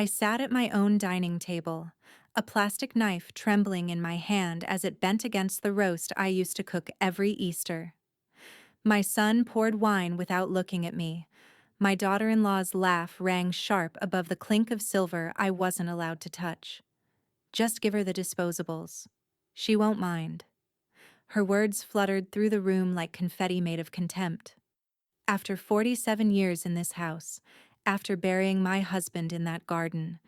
I sat at my own dining table, a plastic knife trembling in my hand as it bent against the roast I used to cook every Easter. My son poured wine without looking at me. My daughter-in-law's laugh rang sharp above the clink of silver I wasn't allowed to touch. Just give her the disposables. She won't mind. Her words fluttered through the room like confetti made of contempt. After 47 years in this house, after burying my husband in that garden,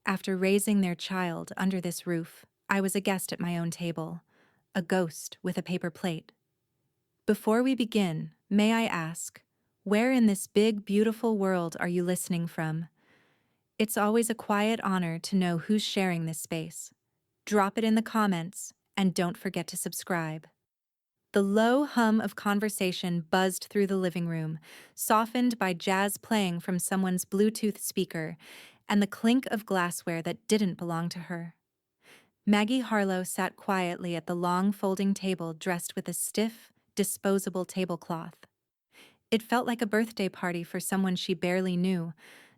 after raising their child under this roof, I was a guest at my own table, a ghost with a paper plate. Before we begin, may I ask, where in this big, beautiful world are you listening from? It's always a quiet honor to know who's sharing this space. Drop it in the comments, and don't forget to subscribe. The low hum of conversation buzzed through the living room, softened by jazz playing from someone's Bluetooth speaker and the clink of glassware that didn't belong to her. Maggie Harlow sat quietly at the long folding table dressed with a stiff, disposable tablecloth. It felt like a birthday party for someone she barely knew,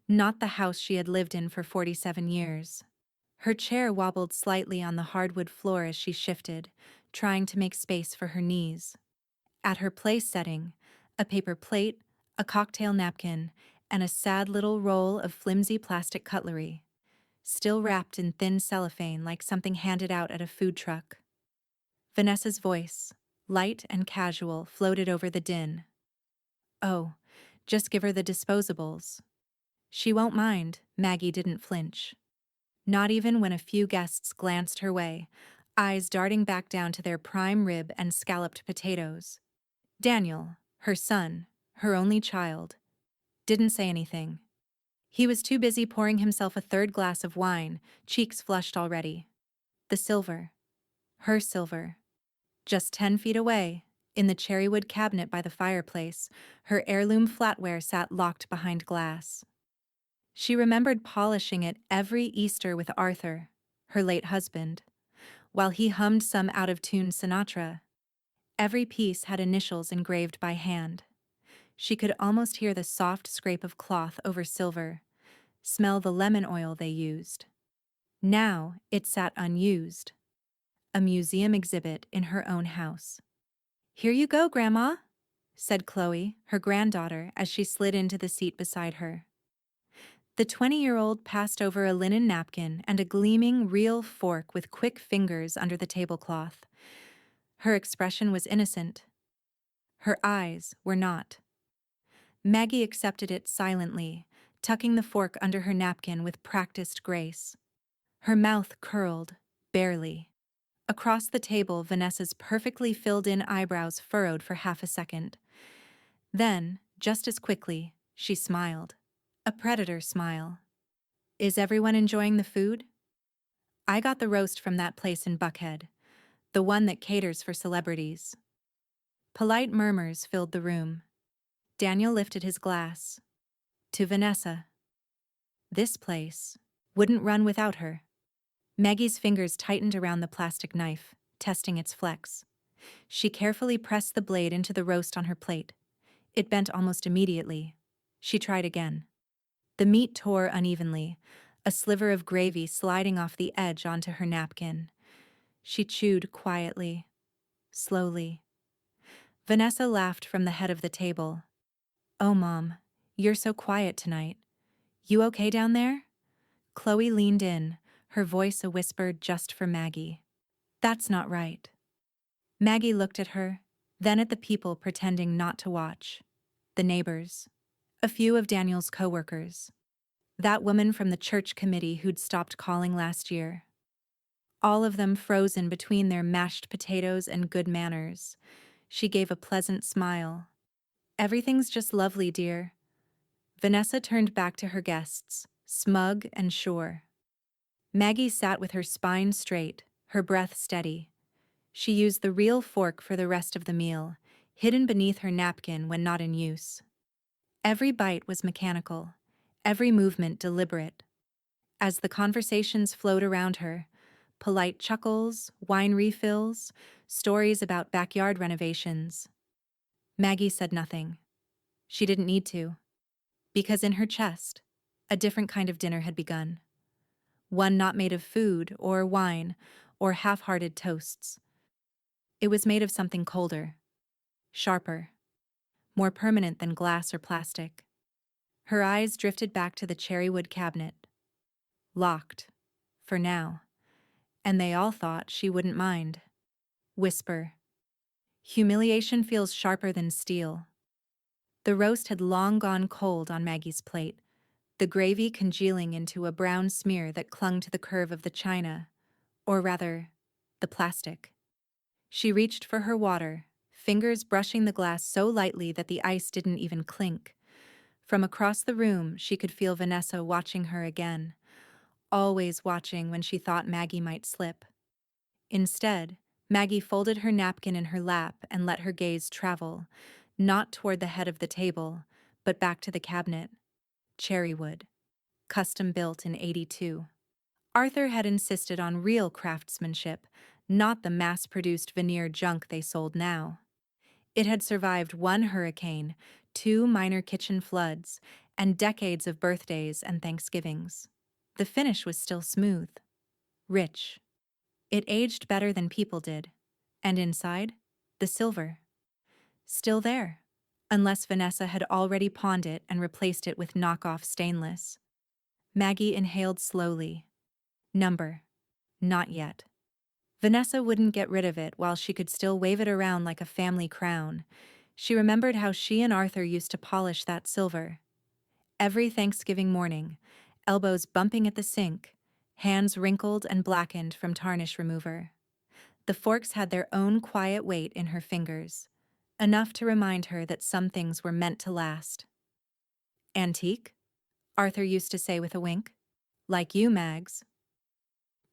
not the house she had lived in for 47 years. Her chair wobbled slightly on the hardwood floor as she shifted, trying to make space for her knees. At her place setting, a paper plate, a cocktail napkin, and a sad little roll of flimsy plastic cutlery, still wrapped in thin cellophane like something handed out at a food truck. Vanessa's voice, light and casual, floated over the din. "Oh, just give her the disposables. She won't mind." Maggie didn't flinch. Not even when a few guests glanced her way, eyes darting back down to their prime rib and scalloped potatoes. Daniel, her son, her only child, didn't say anything. He was too busy pouring himself a third glass of wine, cheeks flushed already. The silver. Her silver. Just 10 feet away, in the cherrywood cabinet by the fireplace, her heirloom flatware sat locked behind glass. She remembered polishing it every Easter with Arthur, her late husband, while he hummed some out-of-tune Sinatra. Every piece had initials engraved by hand. She could almost hear the soft scrape of cloth over silver, smell the lemon oil they used. Now it sat unused, a museum exhibit in her own house. "Here you go, Grandma," said Chloe, her granddaughter, as she slid into the seat beside her. The 20-year-old passed over a linen napkin and a gleaming, real fork with quick fingers under the tablecloth. Her expression was innocent. Her eyes were not. Maggie accepted it silently, tucking the fork under her napkin with practiced grace. Her mouth curled, barely. Across the table, Vanessa's perfectly filled-in eyebrows furrowed for half a second. Then, just as quickly, she smiled. A predator smile. "Is everyone enjoying the food? I got the roast from that place in Buckhead, the one that caters for celebrities." Polite murmurs filled the room. Daniel lifted his glass. "To Vanessa. This place wouldn't run without her." Maggie's fingers tightened around the plastic knife, testing its flex. She carefully pressed the blade into the roast on her plate. It bent almost immediately. She tried again. The meat tore unevenly, a sliver of gravy sliding off the edge onto her napkin. She chewed quietly, slowly. Vanessa laughed from the head of the table. "Oh, Mom, you're so quiet tonight. You okay down there?" Chloe leaned in, her voice a whisper just for Maggie. "That's not right." Maggie looked at her, then at the people pretending not to watch. The neighbors. A few of Daniel's coworkers. That woman from the church committee who'd stopped calling last year. All of them frozen between their mashed potatoes and good manners. She gave a pleasant smile. "Everything's just lovely, dear." Vanessa turned back to her guests, smug and sure. Maggie sat with her spine straight, her breath steady. She used the real fork for the rest of the meal, hidden beneath her napkin when not in use. Every bite was mechanical, every movement deliberate. As the conversations flowed around her, polite chuckles, wine refills, stories about backyard renovations, Maggie said nothing. She didn't need to. Because in her chest, a different kind of dinner had begun. one not made of food or wine or half-hearted toasts. It was made of something colder, sharper, more permanent than glass or plastic. Her eyes drifted back to the cherrywood cabinet. Locked. For now. And they all thought she wouldn't mind. Whisper. Humiliation feels sharper than steel. The roast had long gone cold on Maggie's plate, the gravy congealing into a brown smear that clung to the curve of the china, or rather, the plastic. She reached for her water, fingers brushing the glass so lightly that the ice didn't even clink. From across the room, she could feel Vanessa watching her again, always watching when she thought Maggie might slip. Instead, Maggie folded her napkin in her lap and let her gaze travel, not toward the head of the table, but back to the cabinet. Cherrywood. Custom built in '82. Arthur had insisted on real craftsmanship, not the mass-produced veneer junk they sold now. It had survived one hurricane, 2 minor kitchen floods, and decades of birthdays and Thanksgivings. The finish was still smooth, rich. It aged better than people did. And inside, the silver. Still there, unless Vanessa had already pawned it and replaced it with knockoff stainless. Maggie inhaled slowly. Number. Not yet. Vanessa wouldn't get rid of it while she could still wave it around like a family crown. She remembered how she and Arthur used to polish that silver. Every Thanksgiving morning, elbows bumping at the sink, hands wrinkled and blackened from tarnish remover. The forks had their own quiet weight in her fingers, enough to remind her that some things were meant to last. Antique? Arthur used to say with a wink. Like you, Mags.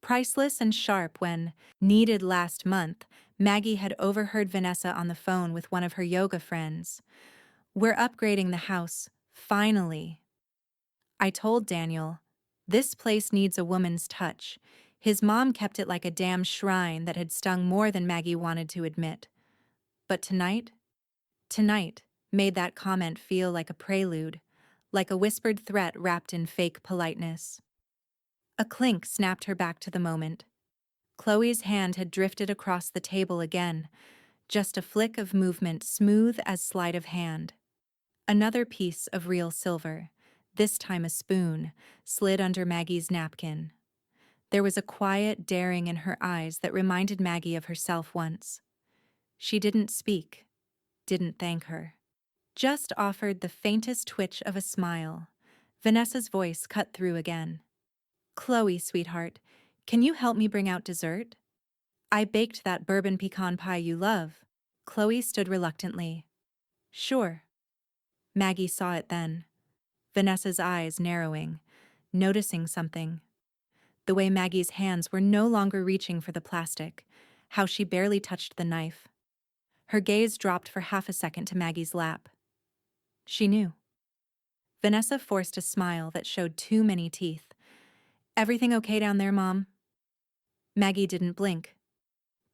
Priceless and sharp when, needed last month, Maggie had overheard Vanessa on the phone with one of her yoga friends. We're upgrading the house, finally. I told Daniel, this place needs a woman's touch. His mom kept it like a damn shrine that had stung more than Maggie wanted to admit. But tonight made that comment feel like a prelude, like a whispered threat wrapped in fake politeness. A clink snapped her back to the moment. Chloe's hand had drifted across the table again, just a flick of movement smooth as sleight of hand. Another piece of real silver, this time a spoon, slid under Maggie's napkin. There was a quiet daring in her eyes that reminded Maggie of herself once. She didn't speak, didn't thank her. Just offered the faintest twitch of a smile. Vanessa's voice cut through again. Chloe, sweetheart, can you help me bring out dessert? I baked that bourbon pecan pie you love. Chloe stood reluctantly. Sure. Maggie saw it then. Vanessa's eyes narrowing, noticing something. The way Maggie's hands were no longer reaching for the plastic, how she barely touched the knife. Her gaze dropped for half a second to Maggie's lap. She knew. Vanessa forced a smile that showed too many teeth. Everything okay down there, Mom? Maggie didn't blink.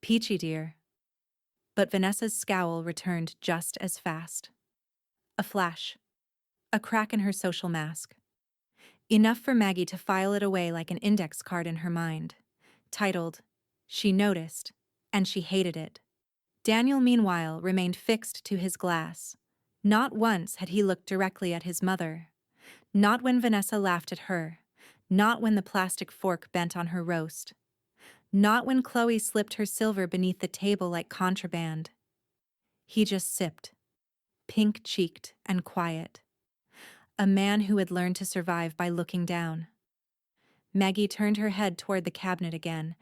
Peachy, dear. But Vanessa's scowl returned just as fast. A flash. A crack in her social mask. Enough for Maggie to file it away like an index card in her mind. Titled, She Noticed, and She Hated It. Daniel, meanwhile, remained fixed to his glass. Not once had he looked directly at his mother. Not when Vanessa laughed at her. Not when the plastic fork bent on her roast. Not when Chloe slipped her silver beneath the table like contraband. He just sipped, pink-cheeked and quiet. A man who had learned to survive by looking down. Maggie turned her head toward the cabinet again,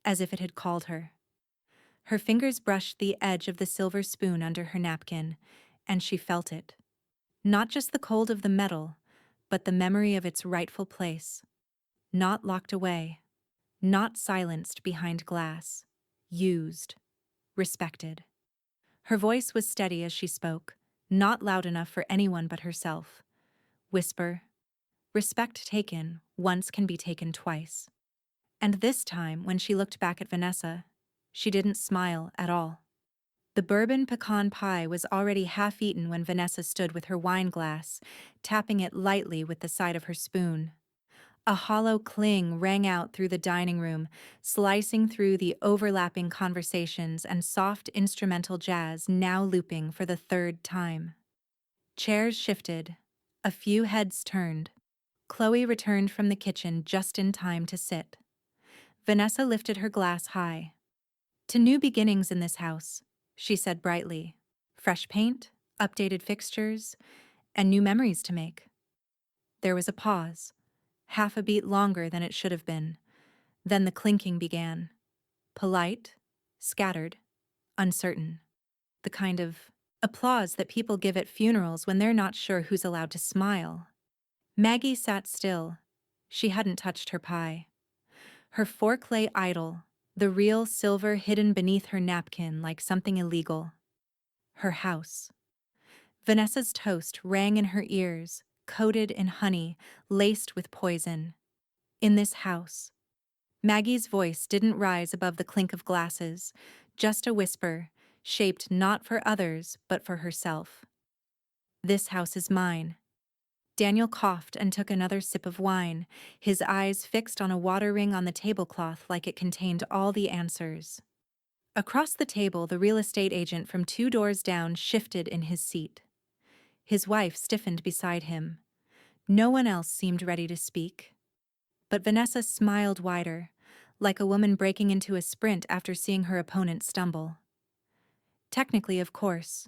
as if it had called her. Her fingers brushed the edge of the silver spoon under her napkin, and she felt it. Not just the cold of the metal, but the memory of its rightful place. Not locked away. Not silenced behind glass. Used. Respected. Her voice was steady as she spoke, not loud enough for anyone but herself. Whisper. Respect taken once can be taken twice. And this time, when she looked back at Vanessa, she didn't smile at all. The bourbon pecan pie was already half eaten when Vanessa stood with her wine glass, tapping it lightly with the side of her spoon. A hollow cling rang out through the dining room, slicing through the overlapping conversations and soft instrumental jazz now looping for the third time. Chairs shifted. A few heads turned. Chloe returned from the kitchen just in time to sit. Vanessa lifted her glass high. "To new beginnings in this house," she said brightly. "Fresh paint, updated fixtures, and new memories to make." There was a pause, half a beat longer than it should have been. Then the clinking began. Polite, scattered, uncertain. The kind of applause that people give at funerals when they're not sure who's allowed to smile. Maggie sat still. She hadn't touched her pie. Her fork lay idle, the real silver hidden beneath her napkin like something illegal. Her house. Vanessa's toast rang in her ears, coated in honey, laced with poison. In this house. Maggie's voice didn't rise above the clink of glasses, just a whisper, shaped not for others but for herself. "This house is mine." Daniel coughed and took another sip of wine, his eyes fixed on a water ring on the tablecloth like it contained all the answers. Across the table, the real estate agent from 2 doors down shifted in his seat. His wife stiffened beside him. No one else seemed ready to speak. But Vanessa smiled wider, like a woman breaking into a sprint after seeing her opponent stumble. "Technically, of course,"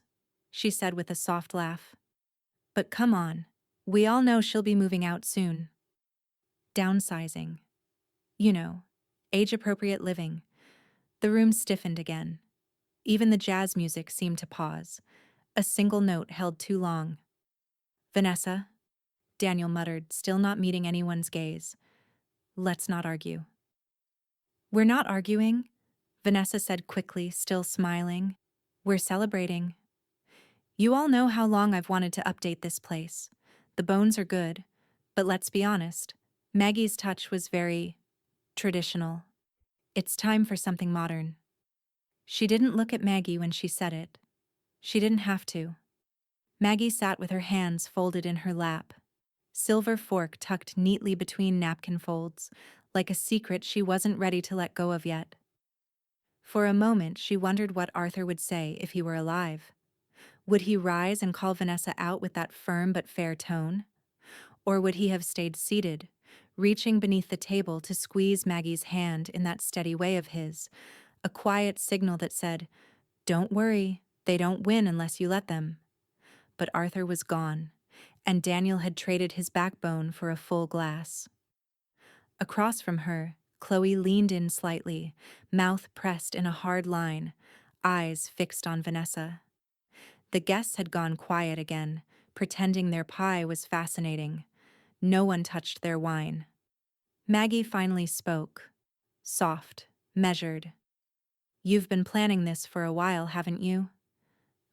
she said with a soft laugh. "But come on, we all know she'll be moving out soon. Downsizing. You know, age-appropriate living." The room stiffened again. Even the jazz music seemed to pause. A single note held too long. "Vanessa," Daniel muttered, still not meeting anyone's gaze. "Let's not argue." "We're not arguing," Vanessa said quickly, still smiling. "We're celebrating. You all know how long I've wanted to update this place. The bones are good, but let's be honest, Maggie's touch was very traditional. It's time for something modern." She didn't look at Maggie when she said it. She didn't have to. Maggie sat with her hands folded in her lap, silver fork tucked neatly between napkin folds, like a secret she wasn't ready to let go of yet. For a moment, she wondered what Arthur would say if he were alive. Would he rise and call Vanessa out with that firm but fair tone? Or would he have stayed seated, reaching beneath the table to squeeze Maggie's hand in that steady way of his, a quiet signal that said, "Don't worry, they don't win unless you let them." But Arthur was gone, and Daniel had traded his backbone for a full glass. Across from her, Chloe leaned in slightly, mouth pressed in a hard line, eyes fixed on Vanessa. The guests had gone quiet again, pretending their pie was fascinating. No one touched their wine. Maggie finally spoke. Soft, measured. "You've been planning this for a while, haven't you?"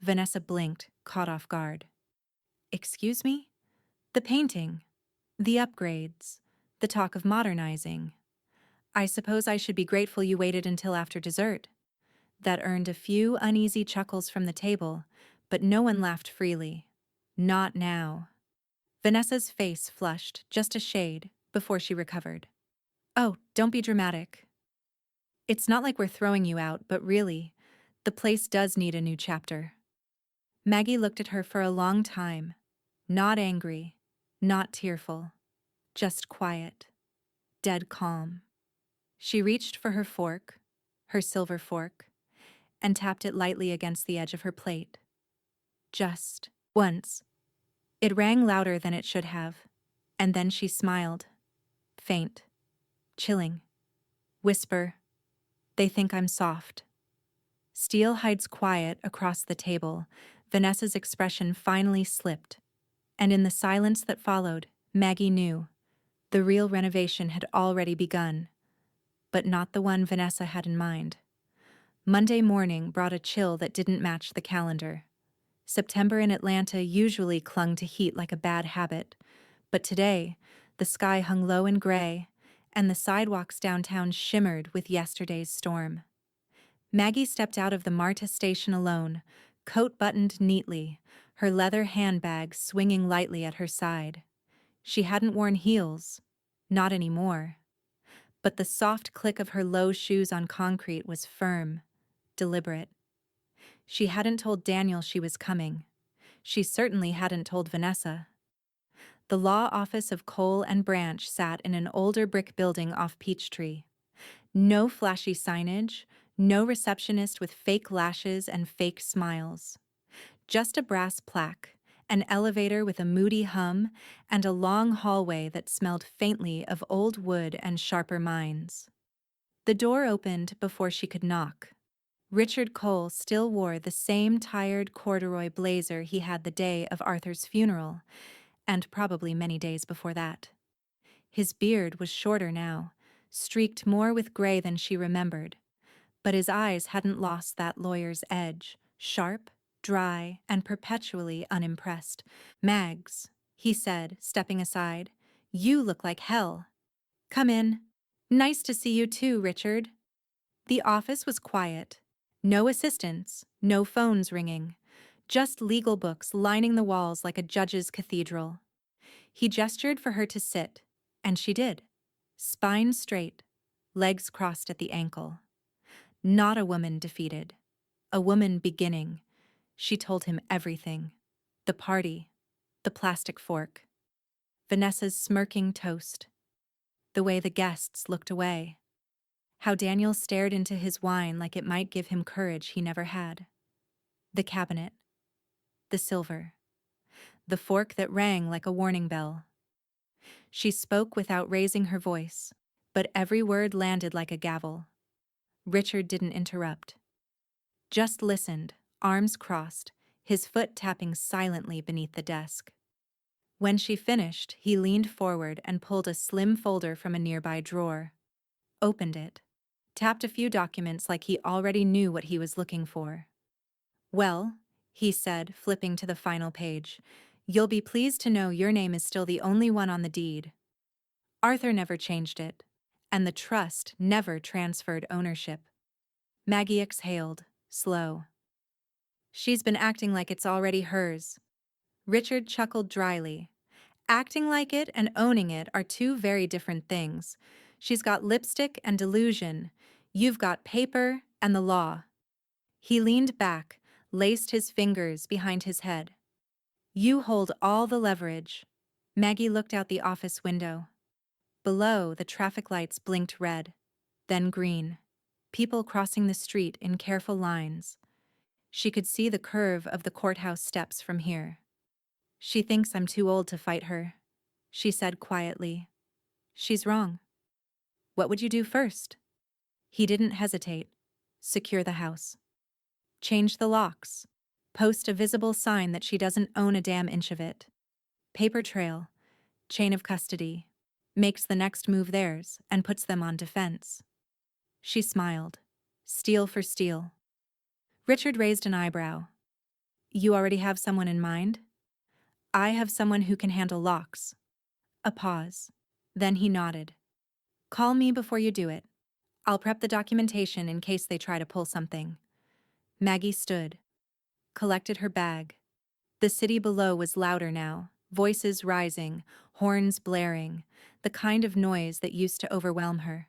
Vanessa blinked, caught off guard. "Excuse me?" "The painting. The upgrades. The talk of modernizing. I suppose I should be grateful you waited until after dessert." That earned a few uneasy chuckles from the table, but no one laughed freely. Not now. Vanessa's face flushed, just a shade, before she recovered. "Oh, don't be dramatic. It's not like we're throwing you out, but really, the place does need a new chapter." Maggie looked at her for a long time, not angry, not tearful, just quiet, dead calm. She reached for her fork, her silver fork, and tapped it lightly against the edge of her plate. Just once. It rang louder than it should have, and then she smiled. Faint. Chilling. Whisper, "They think I'm soft." Steel hides quiet across the table. Vanessa's expression finally slipped, and in the silence that followed, Maggie knew. The real renovation had already begun, but not the one Vanessa had in mind. Monday morning brought a chill that didn't match the calendar. September in Atlanta usually clung to heat like a bad habit, but today, the sky hung low and gray, and the sidewalks downtown shimmered with yesterday's storm. Maggie stepped out of the MARTA station alone, coat buttoned neatly, her leather handbag swinging lightly at her side. She hadn't worn heels, Not anymore. But the soft click of her low shoes on concrete was firm, deliberate. She hadn't told Daniel she was coming. She certainly hadn't told Vanessa. The law office of Cole and Branch sat in an older brick building off Peachtree. No flashy signage, no receptionist with fake lashes and fake smiles. Just a brass plaque, an elevator with a moody hum, and a long hallway that smelled faintly of old wood and sharper mines. The door opened before she could knock. Richard Cole still wore the same tired corduroy blazer he had the day of Arthur's funeral, and probably many days before that. His beard was shorter now, streaked more with gray than she remembered, but his eyes hadn't lost that lawyer's edge, sharp, dry, and perpetually unimpressed. "Mags," he said, stepping aside, "you look like hell. Come in." "Nice to see you too, Richard." The office was quiet. No assistants, no phones ringing. Just legal books lining the walls like a judge's cathedral. He gestured for her to sit, and she did. Spine straight, legs crossed at the ankle. Not a woman defeated. A woman beginning. She told him everything. The party. The plastic fork. Vanessa's smirking toast. The way the guests looked away. How Daniel stared into his wine like it might give him courage he never had. The cabinet. The silver. The fork that rang like a warning bell. She spoke without raising her voice, but every word landed like a gavel. Richard didn't interrupt. Just listened, arms crossed, his foot tapping silently beneath the desk. When she finished, he leaned forward and pulled a slim folder from a nearby drawer. Opened it. Tapped a few documents like he already knew what he was looking for. "Well," he said, flipping to the final page, "you'll be pleased to know your name is still the only one on the deed. Arthur never changed it, and the trust never transferred ownership." Maggie exhaled, slow. "She's been acting like it's already hers." Richard chuckled dryly. "Acting like it and owning it are two very different things. She's got lipstick and delusion. You've got paper and the law." He leaned back, laced his fingers behind his head. "You hold all the leverage." Maggie looked out the office window. Below, the traffic lights blinked red, then green. People crossing the street in careful lines. She could see the curve of the courthouse steps from here. "She thinks I'm too old to fight her," she said quietly. "She's wrong." "What would you do first?" He didn't hesitate. "Secure the house. Change the locks. Post a visible sign that she doesn't own a damn inch of it. Paper trail. Chain of custody. Makes the next move theirs and puts them on defense." She smiled. "Steel for steel." Richard raised an eyebrow. "You already have someone in mind?" "I have someone who can handle locks." A pause. Then he nodded. "Call me before you do it. I'll prep the documentation in case they try to pull something." Maggie stood, collected her bag. The city below was louder now, voices rising, horns blaring, the kind of noise that used to overwhelm her.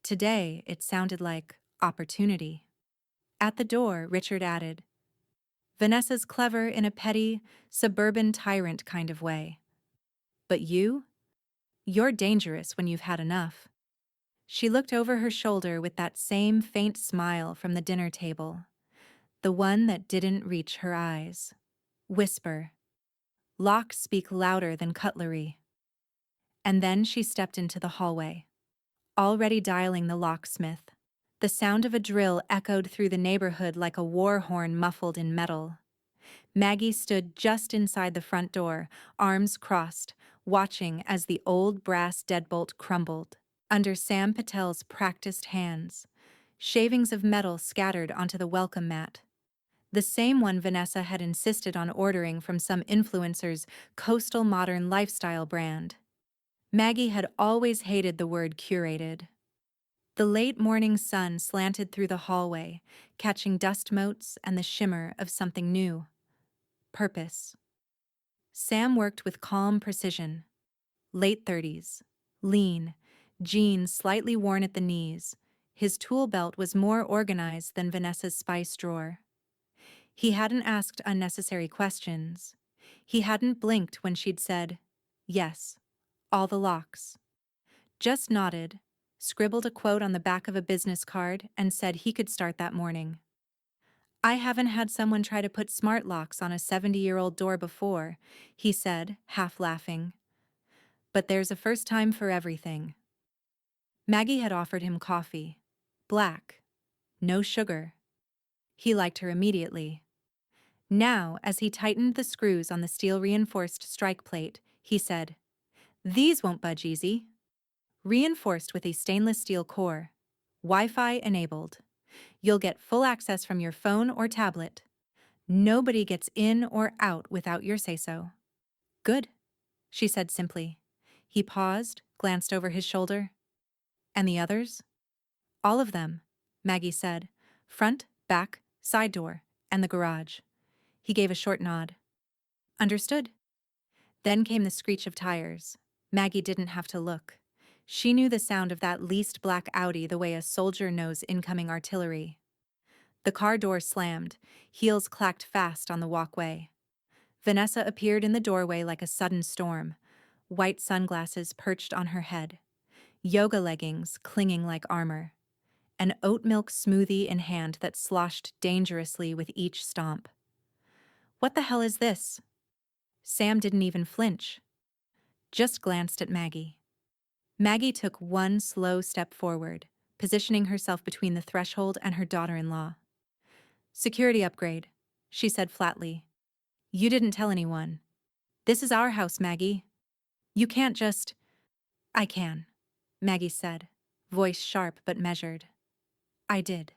Today, it sounded like opportunity. At the door, Richard added, "Vanessa's clever in a petty, suburban tyrant kind of way. But you're dangerous when you've had enough." She looked over her shoulder with that same faint smile from the dinner table, the one that didn't reach her eyes. Whisper. Locks speak louder than cutlery. And then she stepped into the hallway, already dialing the locksmith. The sound of a drill echoed through the neighborhood like a war horn muffled in metal. Maggie stood just inside the front door, arms crossed, watching as the old brass deadbolt crumbled under Sam Patel's practiced hands, shavings of metal scattered onto the welcome mat. The same one Vanessa had insisted on ordering from some influencer's coastal modern lifestyle brand. Maggie had always hated the word curated. The late morning sun slanted through the hallway, catching dust motes and the shimmer of something new. Purpose. Sam worked with calm precision. Late 30s, Lean, jeans slightly worn at the knees. His tool belt was more organized than Vanessa's spice drawer. He hadn't asked unnecessary questions. He hadn't blinked when she'd said, "Yes, all the locks." Just nodded, scribbled a quote on the back of a business card, and said he could start that morning. "I haven't had someone try to put smart locks on a 70-year-old door before," he said, half laughing. "But there's a first time for everything." Maggie had offered him coffee. Black. No sugar. He liked her immediately. Now, as he tightened the screws on the steel-reinforced strike plate, he said, "These won't budge easy." Reinforced with a stainless steel core. Wi-Fi enabled. You'll get full access from your phone or tablet. Nobody gets in or out without your say-so. "Good," she said simply. He paused, glanced over his shoulder. "And the others?" "All of them," Maggie said. "Front, back, side door, and the garage." He gave a short nod. "Understood." Then came the screech of tires. Maggie didn't have to look. She knew the sound of that leased black Audi the way a soldier knows incoming artillery. The car door slammed, heels clacked fast on the walkway. Vanessa appeared in the doorway like a sudden storm, white sunglasses perched on her head, yoga leggings clinging like armor, an oat milk smoothie in hand that sloshed dangerously with each stomp. "What the hell is this?" Sam didn't even flinch, just glanced at Maggie. Maggie took one slow step forward, positioning herself between the threshold and her daughter-in-law. "Security upgrade," she said flatly. "You didn't tell anyone. This is our house, Maggie. You can't just—" "I can," Maggie said, voice sharp but measured. "I did."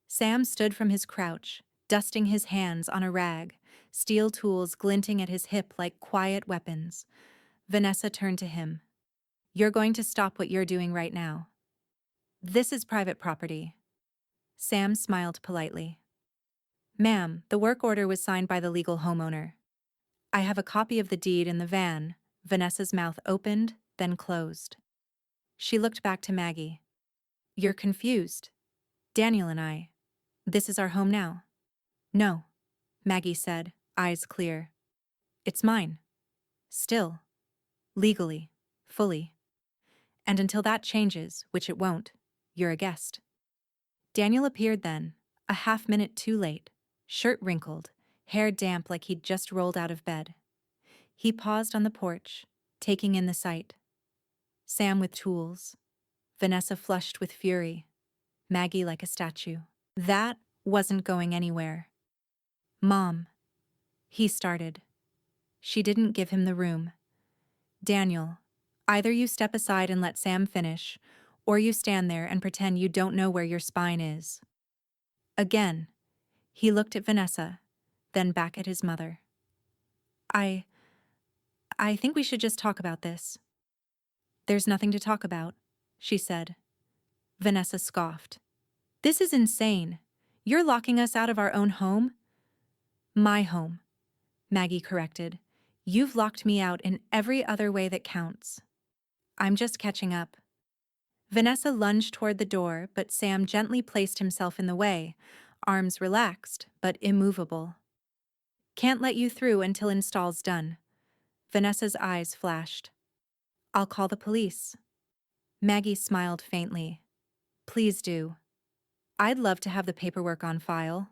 Sam stood from his crouch, dusting his hands on a rag, steel tools glinting at his hip like quiet weapons. Vanessa turned to him. "You're going to stop what you're doing right now. This is private property." Sam smiled politely. "Ma'am, the work order was signed by the legal homeowner. I have a copy of the deed in the van." Vanessa's mouth opened, then closed. She looked back to Maggie. "You're confused. Daniel and I. This is our home now." "No," Maggie said, eyes clear. "It's mine. Still. Legally. Fully. And until that changes, which it won't, you're a guest." Daniel appeared then, a half-minute too late, shirt wrinkled, hair damp like he'd just rolled out of bed. He paused on the porch, taking in the sight. Sam with tools. Vanessa flushed with fury. Maggie like a statue. That wasn't going anywhere. "Mom," he started. She didn't give him the room. "Daniel, either you step aside and let Sam finish, or you stand there and pretend you don't know where your spine is." Again, he looked at Vanessa, then back at his mother. I think we should just talk about this." "There's nothing to talk about," she said. Vanessa scoffed. "This is insane. You're locking us out of our own home?" "My home," Maggie corrected. "You've locked me out in every other way that counts." "I'm just catching up." Vanessa lunged toward the door, but Sam gently placed himself in the way, arms relaxed, but immovable. "Can't let you through until install's done." Vanessa's eyes flashed. "I'll call the police." Maggie smiled faintly. "Please do. I'd love to have the paperwork on file."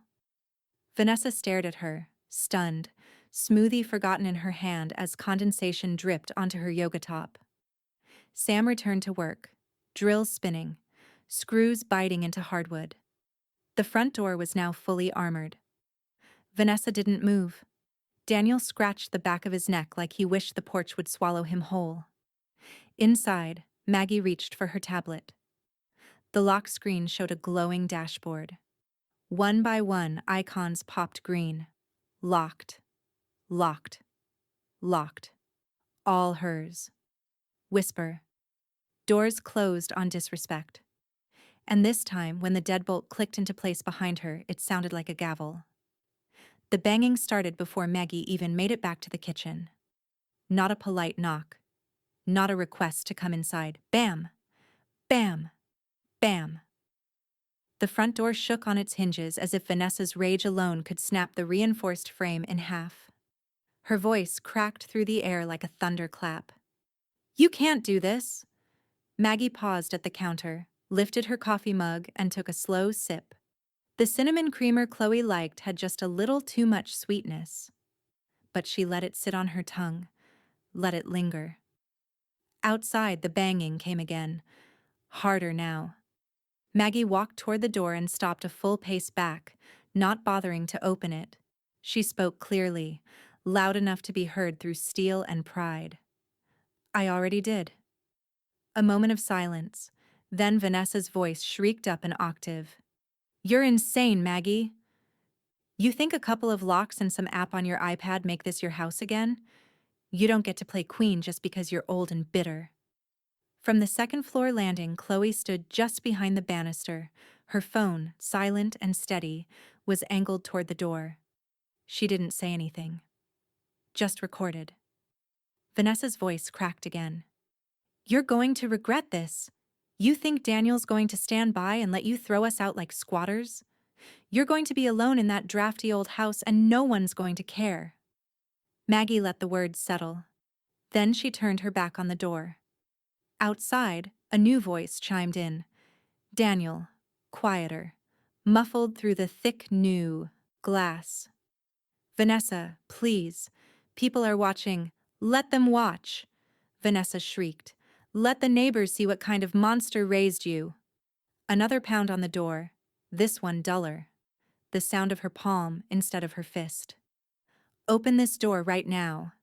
Vanessa stared at her, stunned, smoothie forgotten in her hand as condensation dripped onto her yoga top. Sam returned to work, drills spinning, screws biting into hardwood. The front door was now fully armored. Vanessa didn't move. Daniel scratched the back of his neck like he wished the porch would swallow him whole. Inside, Maggie reached for her tablet. The lock screen showed a glowing dashboard. One by one, icons popped green. Locked. Locked. Locked. All hers. Whisper. Doors closed on disrespect. And this time, when the deadbolt clicked into place behind her, it sounded like a gavel. The banging started before Maggie even made it back to the kitchen. Not a polite knock. not a request to come inside. Bam! Bam! Bam! The front door shook on its hinges as if Vanessa's rage alone could snap the reinforced frame in half. Her voice cracked through the air like a thunderclap. "You can't do this!" Maggie paused at the counter, lifted her coffee mug, and took a slow sip. The cinnamon creamer Chloe liked had just a little too much sweetness. But she let it sit on her tongue, let it linger. Outside, the banging came again, harder now. Maggie walked toward the door and stopped a full pace back, not bothering to open it. She spoke clearly, loud enough to be heard through steel and pride. "I already did." A moment of silence, then Vanessa's voice shrieked up an octave. "You're insane, Maggie! You think a couple of locks and some app on your iPad make this your house again? You don't get to play queen just because you're old and bitter." From the second-floor landing, Chloe stood just behind the banister. Her phone, silent and steady, was angled toward the door. She didn't say anything. Just recorded. Vanessa's voice cracked again. "You're going to regret this. You think Daniel's going to stand by and let you throw us out like squatters? You're going to be alone in that drafty old house and no one's going to care." Maggie let the words settle. Then she turned her back on the door. Outside, a new voice chimed in. Daniel, quieter, muffled through the thick new glass. "Vanessa, please. People are watching. Let them watch." Vanessa shrieked. "Let the neighbors see what kind of monster raised you." Another pound on the door, this one duller. The sound of her palm instead of her fist. "Open this door right now."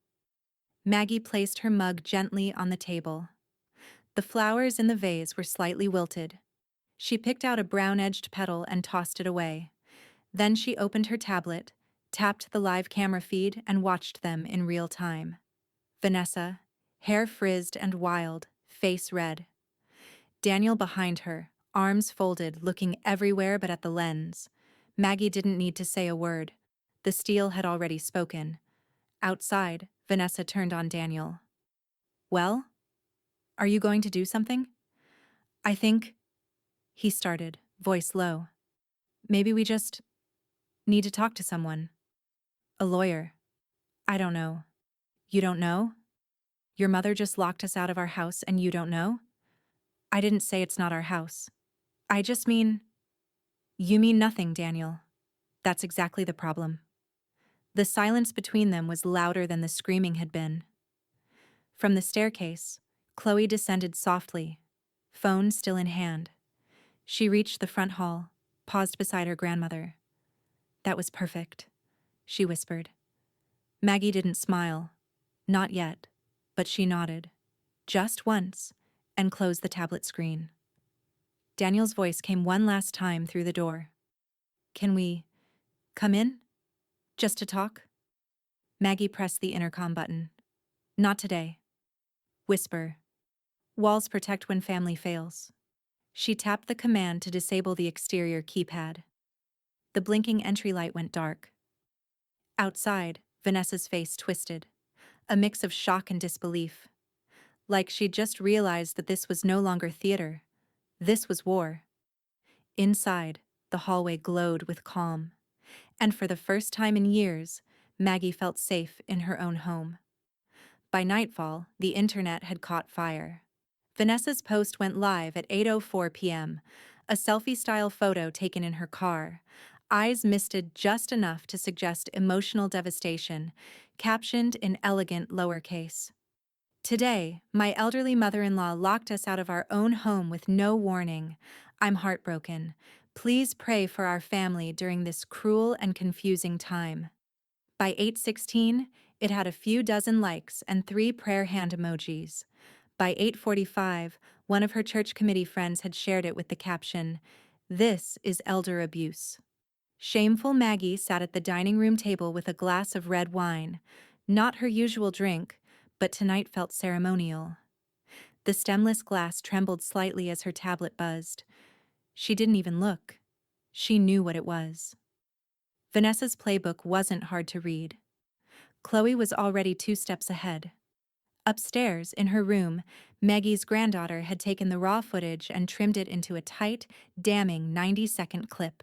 Maggie placed her mug gently on the table. The flowers in the vase were slightly wilted. She picked out a brown-edged petal and tossed it away. Then she opened her tablet, tapped the live camera feed, and watched them in real time. Vanessa, hair frizzed and wild, face red. Daniel behind her, arms folded, looking everywhere but at the lens. Maggie didn't need to say a word. The steel had already spoken. Outside, Vanessa turned on Daniel. "Well? Are you going to do something?" "I think," he started, voice low. "Maybe we just need to talk to someone. A lawyer. I don't know." "You don't know? Your mother just locked us out of our house and you don't know?" "I didn't say it's not our house. I just mean..." "You mean nothing, Daniel. That's exactly the problem." The silence between them was louder than the screaming had been. From the staircase, Chloe descended softly, phone still in hand. She reached the front hall, paused beside her grandmother. "That was perfect," she whispered. Maggie didn't smile. Not yet, but she nodded. Just once, and closed the tablet screen. Daniel's voice came one last time through the door. "Can we come in? Just to talk?" Maggie pressed the intercom button. "Not today." Whisper. "Walls protect when family fails." She tapped the command to disable the exterior keypad. The blinking entry light went dark. Outside, Vanessa's face twisted, a mix of shock and disbelief. Like she'd just realized that this was no longer theater. This was war. Inside, the hallway glowed with calm. And for the first time in years, Maggie felt safe in her own home. By nightfall, the internet had caught fire. Vanessa's post went live at 8:04 p.m., a selfie-style photo taken in her car, eyes misted just enough to suggest emotional devastation, captioned in elegant lowercase. "Today, my elderly mother-in-law locked us out of our own home with no warning. I'm heartbroken. Please pray for our family during this cruel and confusing time." By 8:16, it had a few dozen likes and 3 prayer hand emojis. By 8:45, one of her church committee friends had shared it with the caption, "This is elder abuse." Shameful Maggie sat at the dining room table with a glass of red wine, not her usual drink, but tonight felt ceremonial. The stemless glass trembled slightly as her tablet buzzed. She didn't even look. She knew what it was. Vanessa's playbook wasn't hard to read. Chloe was already 2 steps ahead. Upstairs, in her room, Maggie's granddaughter had taken the raw footage and trimmed it into a tight, damning 90-second clip.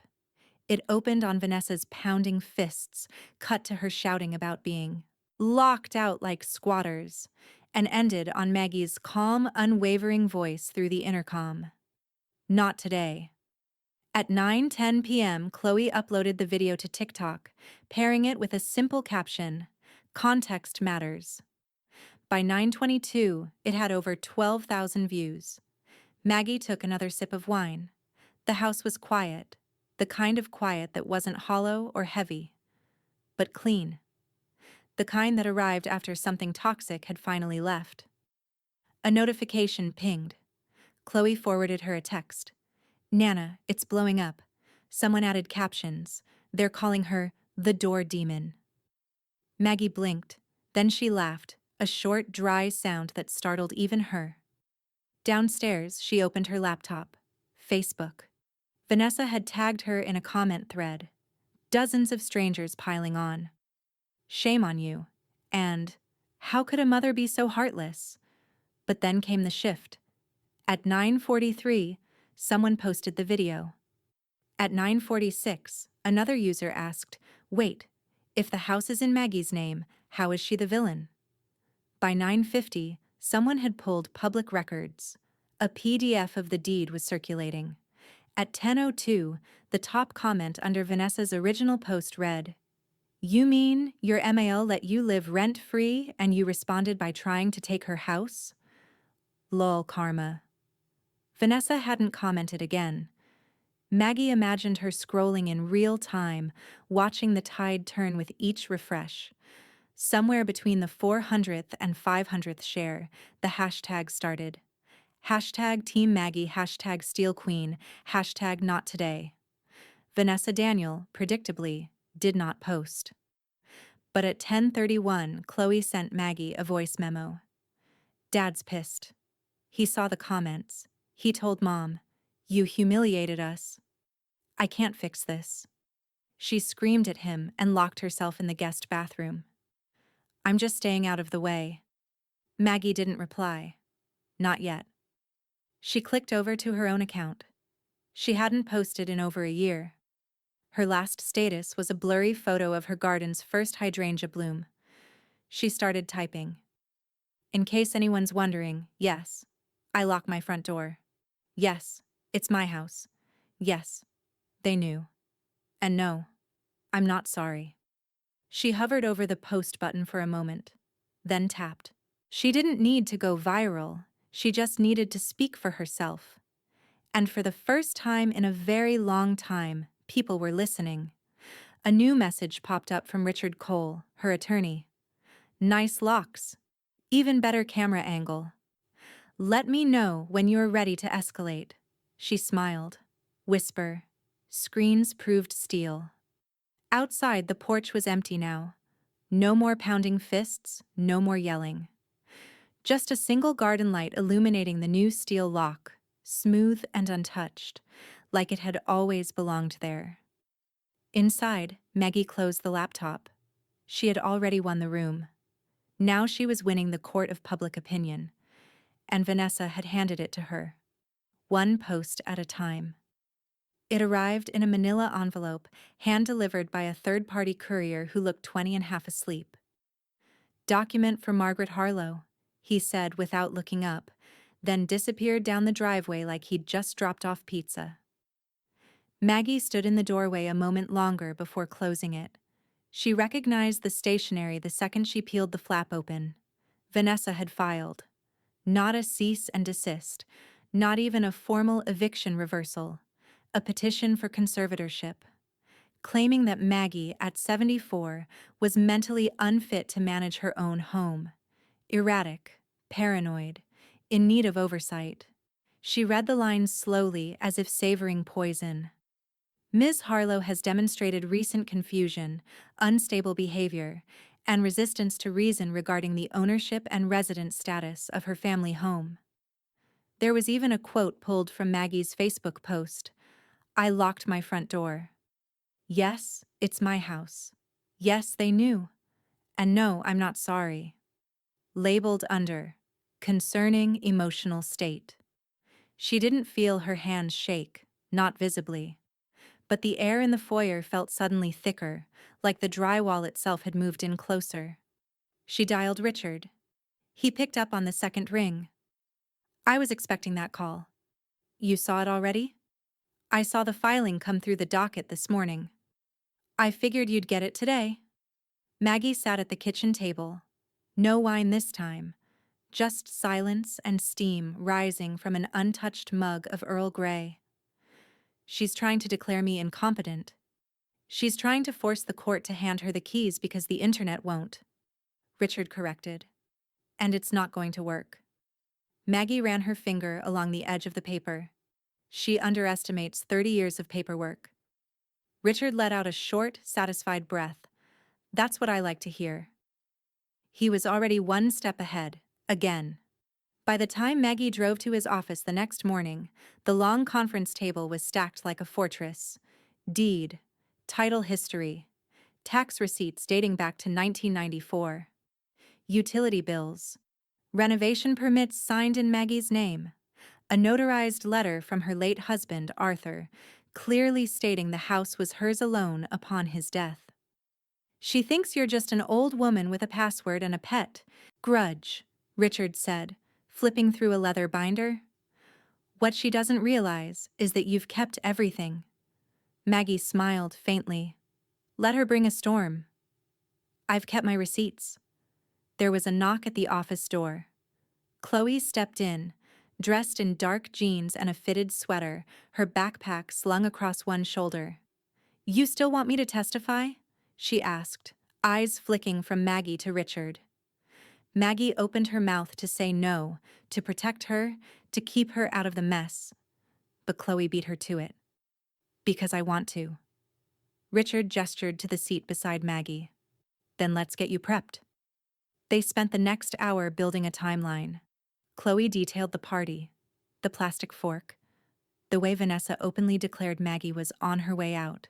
It opened on Vanessa's pounding fists, cut to her shouting about being locked out like squatters, and ended on Maggie's calm, unwavering voice through the intercom. Not today. At 9:10 p.m., Chloe uploaded the video to TikTok, pairing it with a simple caption, "Context matters." By 9:22, it had over 12,000 views. Maggie took another sip of wine. The house was quiet, the kind of quiet that wasn't hollow or heavy, but clean. The kind that arrived after something toxic had finally left. A notification pinged. Chloe forwarded her a text. "Nana, it's blowing up." Someone added captions. "They're calling her the door demon." Maggie blinked. Then she laughed, a short, dry sound that startled even her. Downstairs, she opened her laptop. Facebook. Vanessa had tagged her in a comment thread. Dozens of strangers piling on. "Shame on you." And, "How could a mother be so heartless?" But then came the shift. At 9:43, someone posted the video. At 9:46, another user asked, "Wait, if the house is in Maggie's name, how is she the villain?" By 9:50, someone had pulled public records. A PDF of the deed was circulating. At 10:02, the top comment under Vanessa's original post read, "You mean your MAL let you live rent-free and you responded by trying to take her house? Lol karma." Vanessa hadn't commented again. Maggie imagined her scrolling in real time, watching the tide turn with each refresh. Somewhere between the 400th and 500th share, the hashtag started. Hashtag Team Maggie, hashtag Steel Queen, hashtag Not Today. Vanessa Daniel, predictably, did not post. But at 10:31, Chloe sent Maggie a voice memo. "Dad's pissed. He saw the comments. He told Mom, 'You humiliated us. I can't fix this.'" She screamed at him and locked herself in the guest bathroom. "I'm just staying out of the way." Maggie didn't reply. Not yet. She clicked over to her own account. She hadn't posted in over a year. Her last status was a blurry photo of her garden's first hydrangea bloom. She started typing. "In case anyone's wondering, yes, I lock my front door. Yes, it's my house. Yes, they knew. And no, I'm not sorry." She hovered over the post button for a moment, then tapped. She didn't need to go viral, she just needed to speak for herself. And for the first time in a very long time, people were listening. A new message popped up from Richard Cole, her attorney. "Nice locks. Even better camera angle. Let me know when you're ready to escalate." She smiled. Whisper. Screens proved steel. Outside, the porch was empty now. No more pounding fists, no more yelling. Just a single garden light illuminating the new steel lock, smooth and untouched, like it had always belonged there. Inside, Maggie closed the laptop. She had already won the room. Now she was winning the court of public opinion, and Vanessa had handed it to her. One post at a time. It arrived in a manila envelope, hand-delivered by a third-party courier who looked 20 and half asleep. "Document for Margaret Harlow," he said without looking up, then disappeared down the driveway like he'd just dropped off pizza. Maggie stood in the doorway a moment longer before closing it. She recognized the stationery the second she peeled the flap open. Vanessa had filed. Not a cease and desist, not even a formal eviction reversal. A petition for conservatorship, claiming that Maggie, at 74, was mentally unfit to manage her own home. Erratic, paranoid, in need of oversight. She read the lines slowly, as if savoring poison. "Ms. Harlow has demonstrated recent confusion, unstable behavior, and resistance to reason regarding the ownership and residence status of her family home." There was even a quote pulled from Maggie's Facebook post. "I locked my front door. Yes, it's my house. Yes, they knew. And no, I'm not sorry." labeled under concerning emotional state. She didn't feel her hands shake, not visibly, but the air in the foyer felt suddenly thicker, like the drywall itself had moved in closer. She dialed Richard. He picked up on the second ring. I was expecting that call. You saw it already? I saw the filing come through the docket this morning. I figured you'd get it today. Maggie sat at the kitchen table. No wine this time, just silence and steam rising from an untouched mug of Earl Grey. She's trying to declare me incompetent. She's trying to force the court to hand her the keys because the internet won't. Richard corrected. And it's not going to work. Maggie ran her finger along the edge of the paper. She underestimates 30 years of paperwork. Richard let out a short, satisfied breath. That's what I like to hear. He was already one step ahead, again. By the time Maggie drove to his office the next morning, the long conference table was stacked like a fortress. Deed, title history, tax receipts dating back to 1994, utility bills, renovation permits signed in Maggie's name, a notarized letter from her late husband, Arthur, clearly stating the house was hers alone upon his death. She thinks you're just an old woman with a password and a pet. Grudge, Richard said, flipping through a leather binder. What she doesn't realize is that you've kept everything. Maggie smiled faintly. Let her bring a storm. I've kept my receipts. There was a knock at the office door. Chloe stepped in, dressed in dark jeans and a fitted sweater, her backpack slung across one shoulder. You still want me to testify? She asked, eyes flicking from Maggie to Richard. Maggie opened her mouth to say no, to protect her, to keep her out of the mess. But Chloe beat her to it. Because I want to. Richard gestured to the seat beside Maggie. Then let's get you prepped. They spent the next hour building a timeline. Chloe detailed the party, the plastic fork, the way Vanessa openly declared Maggie was on her way out.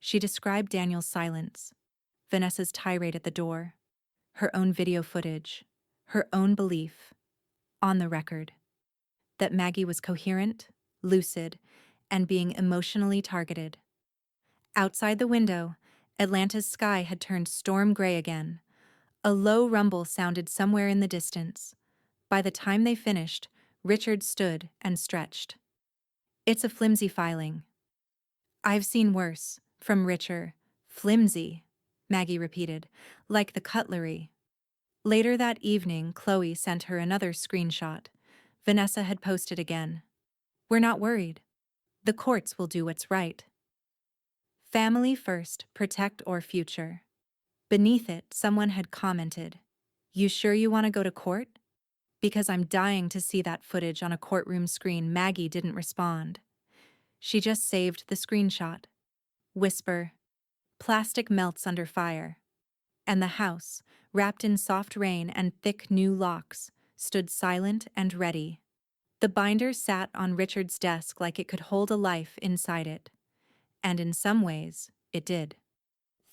She described Daniel's silence, Vanessa's tirade at the door, her own video footage, her own belief, on the record, that Maggie was coherent, lucid, and being emotionally targeted. Outside the window, Atlanta's sky had turned storm gray again. A low rumble sounded somewhere in the distance. By the time they finished, Richard stood and stretched. It's a flimsy filing. I've seen worse, from Richard. Flimsy, Maggie repeated, like the cutlery. Later that evening, Chloe sent her another screenshot. Vanessa had posted again. We're not worried. The courts will do what's right. Family first, protect our future. Beneath it, someone had commented, You sure you want to go to court? Because I'm dying to see that footage on a courtroom screen. Maggie didn't respond. She just saved the screenshot. Whisper. Plastic melts under fire. And the house, wrapped in soft rain and thick new locks, stood silent and ready. The binder sat on Richard's desk like it could hold a life inside it. And in some ways, it did.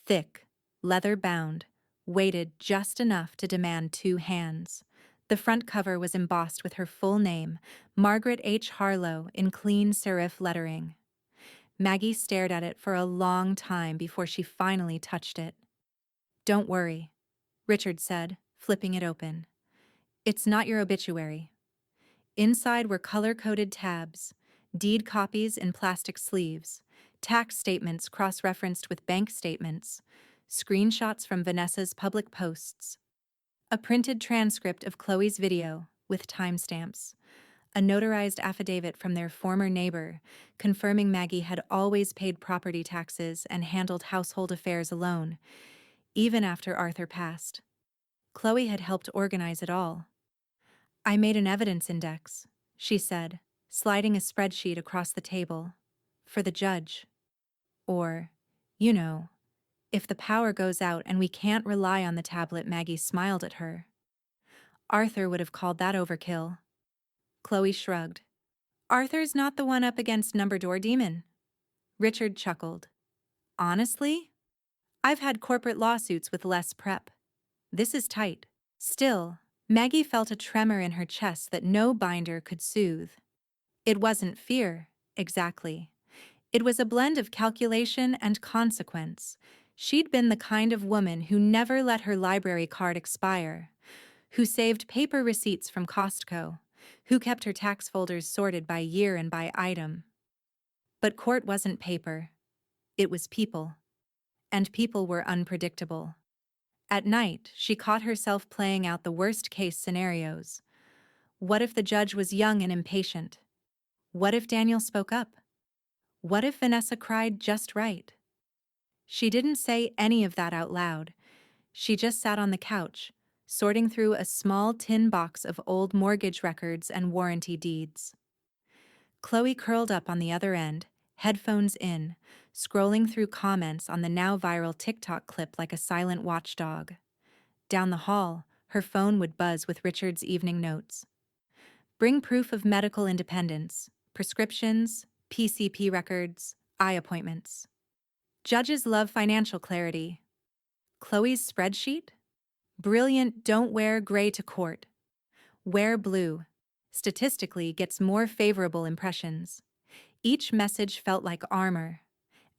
Thick, leather-bound, weighted just enough to demand 2 hands. The front cover was embossed with her full name, Margaret H. Harlow, in clean serif lettering. Maggie stared at it for a long time before she finally touched it. Don't worry, Richard said, flipping it open. It's not your obituary. Inside were color-coded tabs, deed copies in plastic sleeves, tax statements cross-referenced with bank statements, screenshots from Vanessa's public posts, a printed transcript of Chloe's video with timestamps, a notarized affidavit from their former neighbor confirming Maggie had always paid property taxes and handled household affairs alone, even after Arthur passed. Chloe had helped organize it all. I made an evidence index, she said, sliding a spreadsheet across the table. For the judge. Or, you know, if the power goes out and we can't rely on the tablet. Maggie smiled at her. Arthur would have called that overkill. Chloe shrugged. Arthur's not the one up against Number Door Demon. Richard chuckled. Honestly? I've had corporate lawsuits with less prep. This is tight. Still, Maggie felt a tremor in her chest that no binder could soothe. It wasn't fear, exactly. It was a blend of calculation and consequence. She'd been the kind of woman who never let her library card expire, who saved paper receipts from Costco, who kept her tax folders sorted by year and by item. But court wasn't paper. It was people. And people were unpredictable. At night, she caught herself playing out the worst-case scenarios. What if the judge was young and impatient? What if Daniel spoke up? What if Vanessa cried just right? She didn't say any of that out loud. She just sat on the couch, sorting through a small tin box of old mortgage records and warranty deeds. Chloe curled up on the other end, headphones in, scrolling through comments on the now viral TikTok clip like a silent watchdog. Down the hall, her phone would buzz with Richard's evening notes. Bring proof of medical independence, prescriptions, PCP records, eye appointments. Judges love financial clarity. Chloe's spreadsheet? Brilliant, don't wear gray to court. Wear blue. Statistically gets more favorable impressions. Each message felt like armor.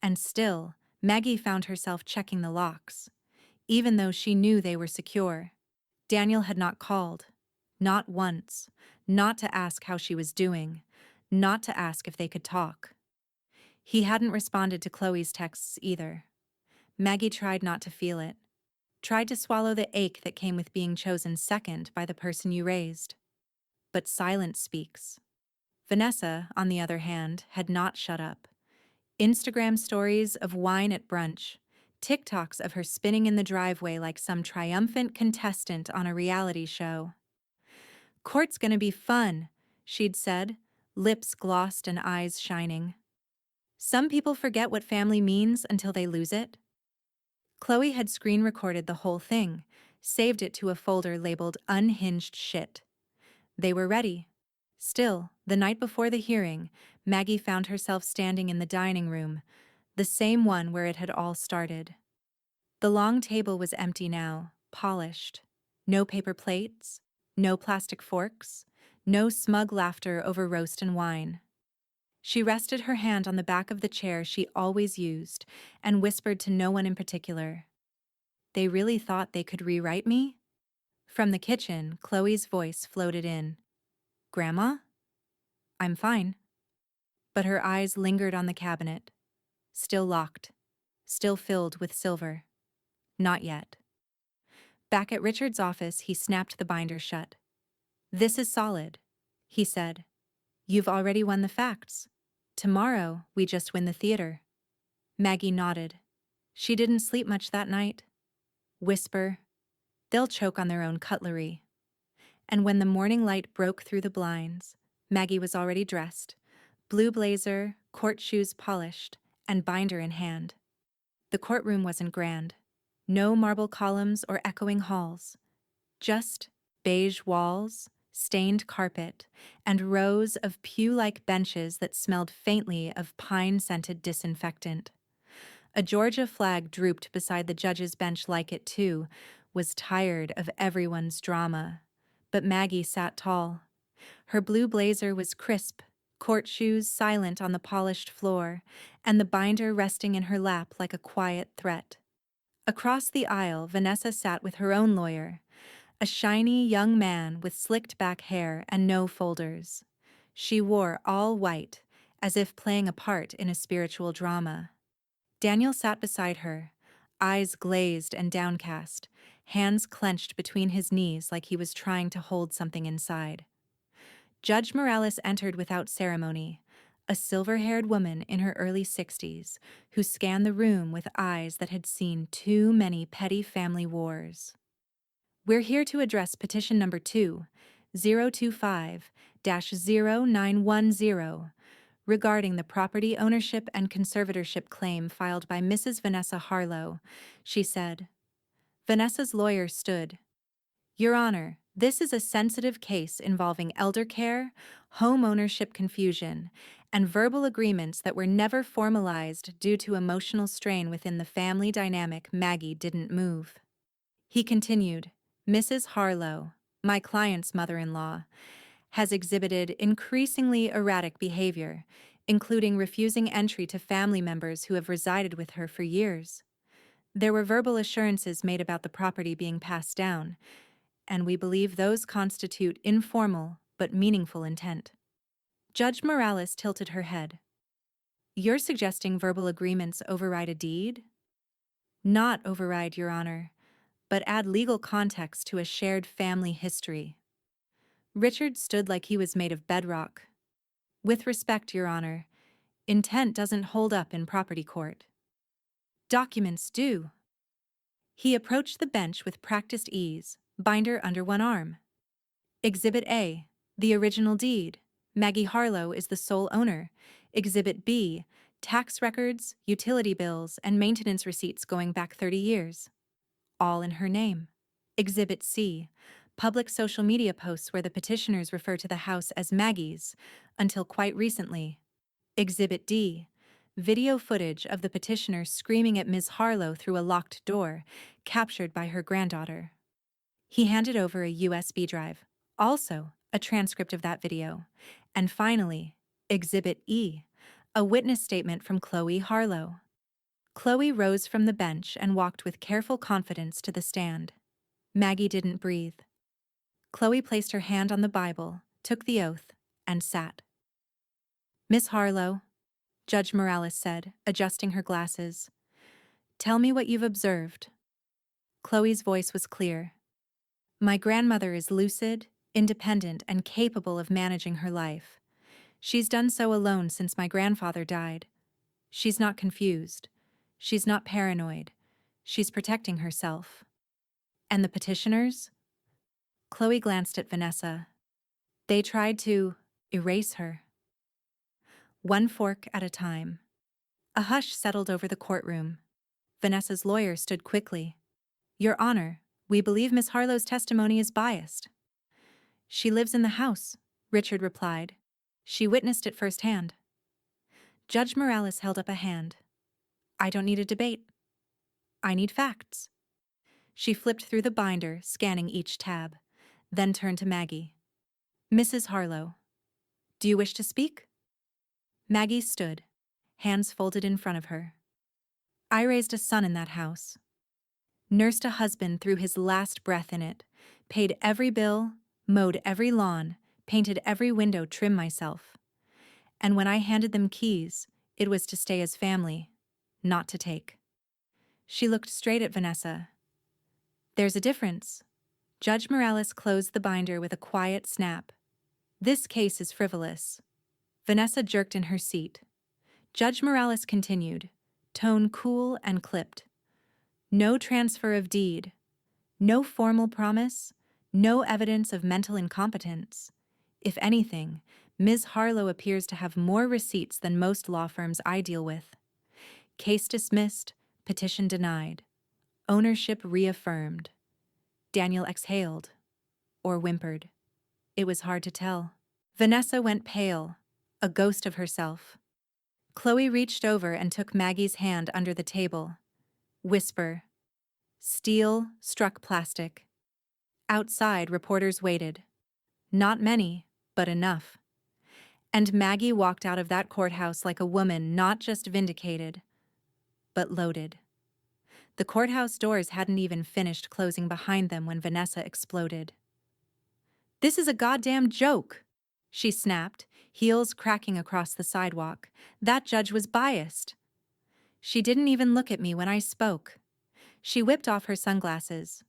And still, Maggie found herself checking the locks, even though she knew they were secure. Daniel had not called. Not once. Not to ask how she was doing. Not to ask if they could talk. He hadn't responded to Chloe's texts either. Maggie tried not to feel it. Tried to swallow the ache that came with being chosen second by the person you raised. But silence speaks. Vanessa, on the other hand, had not shut up. Instagram stories of wine at brunch, TikToks of her spinning in the driveway like some triumphant contestant on a reality show. Court's gonna be fun, she'd said, lips glossed and eyes shining. Some people forget what family means until they lose it. Chloe had screen recorded the whole thing, saved it to a folder labeled unhinged shit. They were ready. Still, the night before the hearing, Maggie found herself standing in the dining room, the same one where it had all started. The long table was empty now, polished. No paper plates, no plastic forks, no smug laughter over roast and wine. She rested her hand on the back of the chair she always used and whispered to no one in particular. They really thought they could rewrite me? From the kitchen, Chloe's voice floated in. Grandma? I'm fine. But her eyes lingered on the cabinet. Still locked. Still filled with silver. Not yet. Back at Richard's office, he snapped the binder shut. This is solid, he said. You've already won the facts. Tomorrow, we just win the theater. Maggie nodded. She didn't sleep much that night. Whisper, they'll choke on their own cutlery. And when the morning light broke through the blinds, Maggie was already dressed, blue blazer, court shoes polished, and binder in hand. The courtroom wasn't grand. No marble columns or echoing halls. Just beige walls, stained carpet, and rows of pew-like benches that smelled faintly of pine-scented disinfectant. A Georgia flag drooped beside the judge's bench like it, too, was tired of everyone's drama. But Maggie sat tall. Her blue blazer was crisp, court shoes silent on the polished floor, and the binder resting in her lap like a quiet threat. Across the aisle, Vanessa sat with her own lawyer, a shiny young man with slicked-back hair and no folders. She wore all white, as if playing a part in a spiritual drama. Daniel sat beside her, eyes glazed and downcast, hands clenched between his knees like he was trying to hold something inside. Judge Morales entered without ceremony, a silver-haired woman in her early 60s who scanned the room with eyes that had seen too many petty family wars. We're here to address petition number 2025-0910 regarding the property ownership and conservatorship claim filed by Mrs. Vanessa Harlow, she said. Vanessa's lawyer stood. Your Honor, this is a sensitive case involving elder care, home ownership confusion, and verbal agreements that were never formalized due to emotional strain within the family dynamic. Maggie didn't move. He continued, Mrs. Harlow, my client's mother-in-law, has exhibited increasingly erratic behavior, including refusing entry to family members who have resided with her for years. There were verbal assurances made about the property being passed down, and we believe those constitute informal but meaningful intent. Judge Morales tilted her head. You're suggesting verbal agreements override a deed? Not override, Your Honor, but add legal context to a shared family history. Richard stood like he was made of bedrock. With respect, Your Honor, intent doesn't hold up in property court. Documents do. He approached the bench with practiced ease, binder under one arm. Exhibit A, the original deed. Maggie Harlow is the sole owner. Exhibit B, tax records, utility bills, and maintenance receipts going back 30 years. All in her name. Exhibit C, public social media posts where the petitioners refer to the house as Maggie's, until quite recently. Exhibit D, video footage of the petitioner screaming at Ms. Harlow through a locked door, captured by her granddaughter. He handed over a USB drive, also a transcript of that video. And finally, Exhibit E, a witness statement from Chloe Harlow. Chloe rose from the bench and walked with careful confidence to the stand. Maggie didn't breathe. Chloe placed her hand on the Bible, took the oath, and sat. Miss Harlow, Judge Morales said, adjusting her glasses, tell me what you've observed. Chloe's voice was clear. My grandmother is lucid, independent, and capable of managing her life. She's done so alone since my grandfather died. She's not confused. She's not paranoid. She's protecting herself. And the petitioners? Chloe glanced at Vanessa. They tried to erase her. One fork at a time. A hush settled over the courtroom. Vanessa's lawyer stood quickly. Your Honor, we believe Miss Harlow's testimony is biased. She lives in the house, Richard replied. She witnessed it firsthand. Judge Morales held up a hand. I don't need a debate. I need facts. She flipped through the binder, scanning each tab, then turned to Maggie. Mrs. Harlow, do you wish to speak? Maggie stood, hands folded in front of her. I raised a son in that house. Nursed a husband through his last breath in it, paid every bill, mowed every lawn, painted every window trim myself. And when I handed them keys, it was to stay as family, not to take. She looked straight at Vanessa. There's a difference. Judge Morales closed the binder with a quiet snap. This case is frivolous. Vanessa jerked in her seat. Judge Morales continued, tone cool and clipped. No transfer of deed. No formal promise. No evidence of mental incompetence. If anything, Ms. Harlow appears to have more receipts than most law firms I deal with. Case dismissed, petition denied. Ownership reaffirmed. Daniel exhaled, or whimpered. It was hard to tell. Vanessa went pale, a ghost of herself. Chloe reached over and took Maggie's hand under the table. Whisper. Steel struck plastic. Outside, reporters waited. Not many, but enough. And Maggie walked out of that courthouse like a woman not just vindicated, but loaded. The courthouse doors hadn't even finished closing behind them when Vanessa exploded. This is a goddamn joke, she snapped, heels cracking across the sidewalk. That judge was biased. She didn't even look at me when I spoke. She whipped off her sunglasses.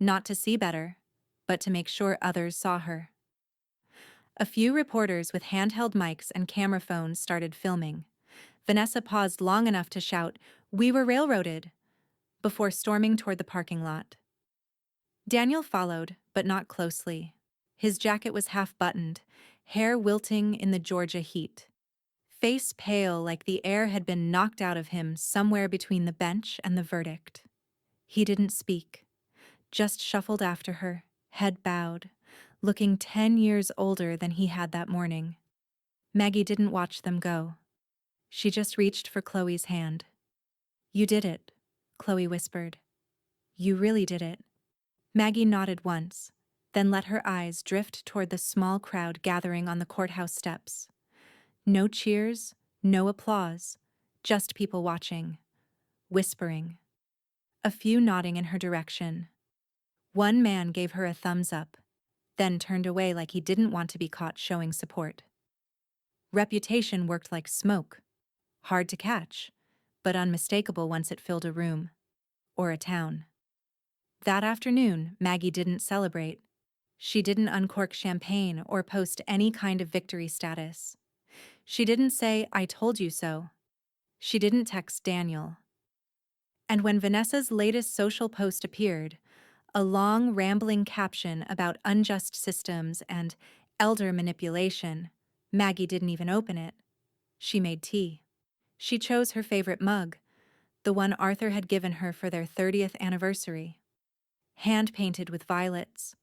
Not to see better, but to make sure others saw her. A few reporters with handheld mics and camera phones started filming. Vanessa paused long enough to shout, "We were railroaded," before storming toward the parking lot. Daniel followed, but not closely. His jacket was half-buttoned, hair wilting in the Georgia heat. Face pale like the air had been knocked out of him somewhere between the bench and the verdict. He didn't speak, just shuffled after her, head bowed, looking 10 years older than he had that morning. Maggie didn't watch them go. She just reached for Chloe's hand. You did it, Chloe whispered. You really did it. Maggie nodded once, then let her eyes drift toward the small crowd gathering on the courthouse steps. No cheers, no applause, just people watching, whispering. A few nodding in her direction. One man gave her a thumbs up, then turned away like he didn't want to be caught showing support. Reputation worked like smoke. Hard to catch, but unmistakable once it filled a room. Or a town. That afternoon, Maggie didn't celebrate. She didn't uncork champagne or post any kind of victory status. She didn't say, "I told you so." She didn't text Daniel. And when Vanessa's latest social post appeared, a long, rambling caption about unjust systems and elder manipulation, Maggie didn't even open it. She made tea. She chose her favorite mug, the one Arthur had given her for their 30th anniversary. Hand-painted with violets,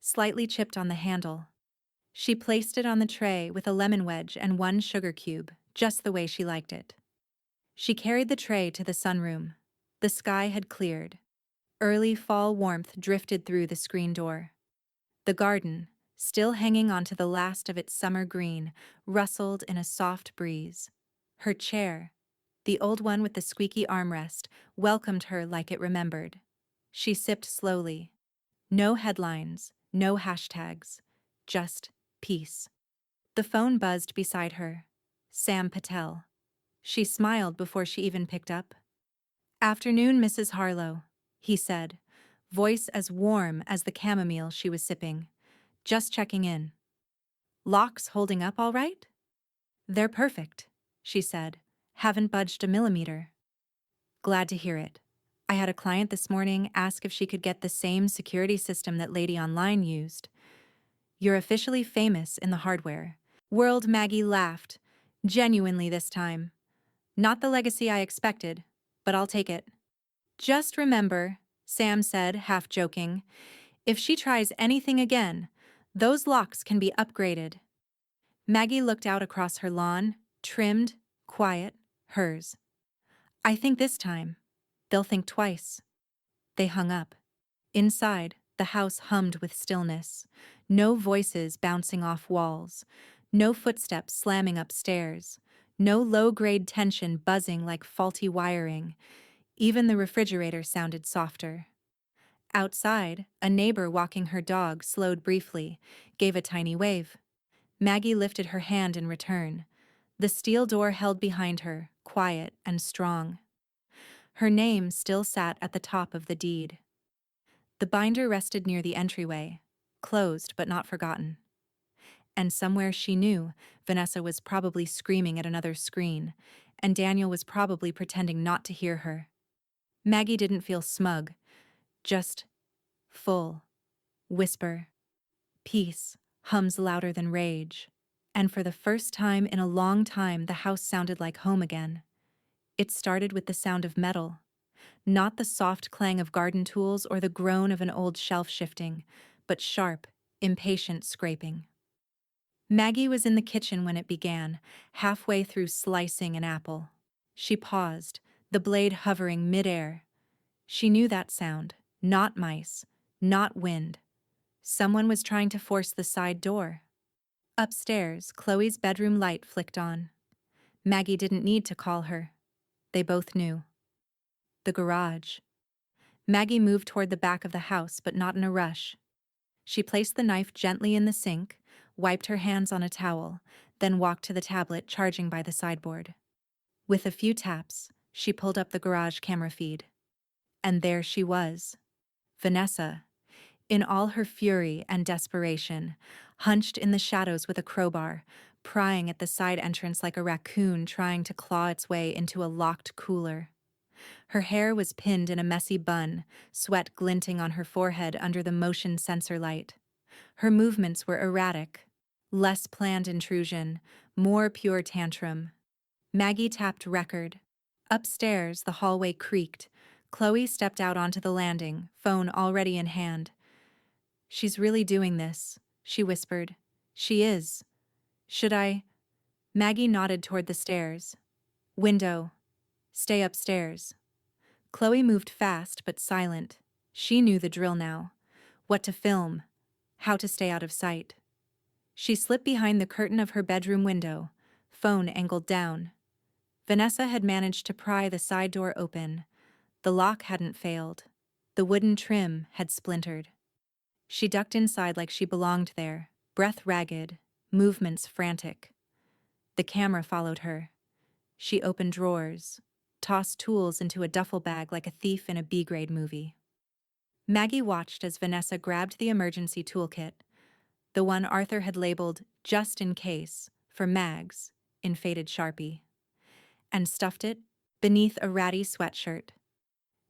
slightly chipped on the handle. She placed it on the tray with a lemon wedge and one sugar cube, just the way she liked it. She carried the tray to the sunroom. The sky had cleared. Early fall warmth drifted through the screen door. The garden, still hanging onto the last of its summer green, rustled in a soft breeze. Her chair, the old one with the squeaky armrest, welcomed her like it remembered. She sipped slowly. No headlines, no hashtags, just peace. The phone buzzed beside her. Sam Patel. She smiled before she even picked up. "Afternoon, Mrs. Harlow," he said, voice as warm as the chamomile she was sipping. "Just checking in. Locks holding up all right?" "They're perfect," she said. "Haven't budged a millimeter." "Glad to hear it. I had a client this morning ask if she could get the same security system that Lady Online used. You're officially famous in the hardware world." Maggie laughed, genuinely this time. "Not the legacy I expected, but I'll take it." "Just remember," Sam said, half joking, "if she tries anything again, those locks can be upgraded." Maggie looked out across her lawn, trimmed, quiet, hers. "I think this time, they'll think twice." They hung up. Inside, the house hummed with stillness. No voices bouncing off walls. No footsteps slamming upstairs. No low-grade tension buzzing like faulty wiring. Even the refrigerator sounded softer. Outside, a neighbor walking her dog slowed briefly, gave a tiny wave. Maggie lifted her hand in return. The steel door held behind her, quiet and strong. Her name still sat at the top of the deed. The binder rested near the entryway, closed but not forgotten. And somewhere she knew Vanessa was probably screaming at another screen, and Daniel was probably pretending not to hear her. Maggie didn't feel smug, just full. Whisper. Peace hums louder than rage. And for the first time in a long time, the house sounded like home again. It started with the sound of metal. Not the soft clang of garden tools or the groan of an old shelf shifting, but sharp, impatient scraping. Maggie was in the kitchen when it began, halfway through slicing an apple. She paused, the blade hovering midair. She knew that sound, not mice, not wind. Someone was trying to force the side door. Upstairs, Chloe's bedroom light flicked on. Maggie didn't need to call her. They both knew. The garage. Maggie moved toward the back of the house, but not in a rush. She placed the knife gently in the sink, wiped her hands on a towel, then walked to the tablet charging by the sideboard. With a few taps, she pulled up the garage camera feed. And there she was. Vanessa, in all her fury and desperation, hunched in the shadows with a crowbar, prying at the side entrance like a raccoon trying to claw its way into a locked cooler. Her hair was pinned in a messy bun, sweat glinting on her forehead under the motion sensor light. Her movements were erratic. Less planned intrusion, more pure tantrum. Maggie tapped record. Upstairs, the hallway creaked. Chloe stepped out onto the landing, phone already in hand. "She's really doing this," she whispered. "She is. Should I?" Maggie nodded toward the stairs. "Window. Stay upstairs." Chloe moved fast but silent. She knew the drill now. what to film, how to stay out of sight. She slipped behind the curtain of her bedroom window, phone angled down. Vanessa had managed to pry the side door open. The lock hadn't failed. The wooden trim had splintered. She ducked inside like she belonged there, breath ragged, movements frantic. The camera followed her. She opened drawers, tossed tools into a duffel bag like a thief in a B-grade movie. Maggie watched as Vanessa grabbed the emergency toolkit, the one Arthur had labeled "just in case" for Mags in faded Sharpie, and stuffed it beneath a ratty sweatshirt.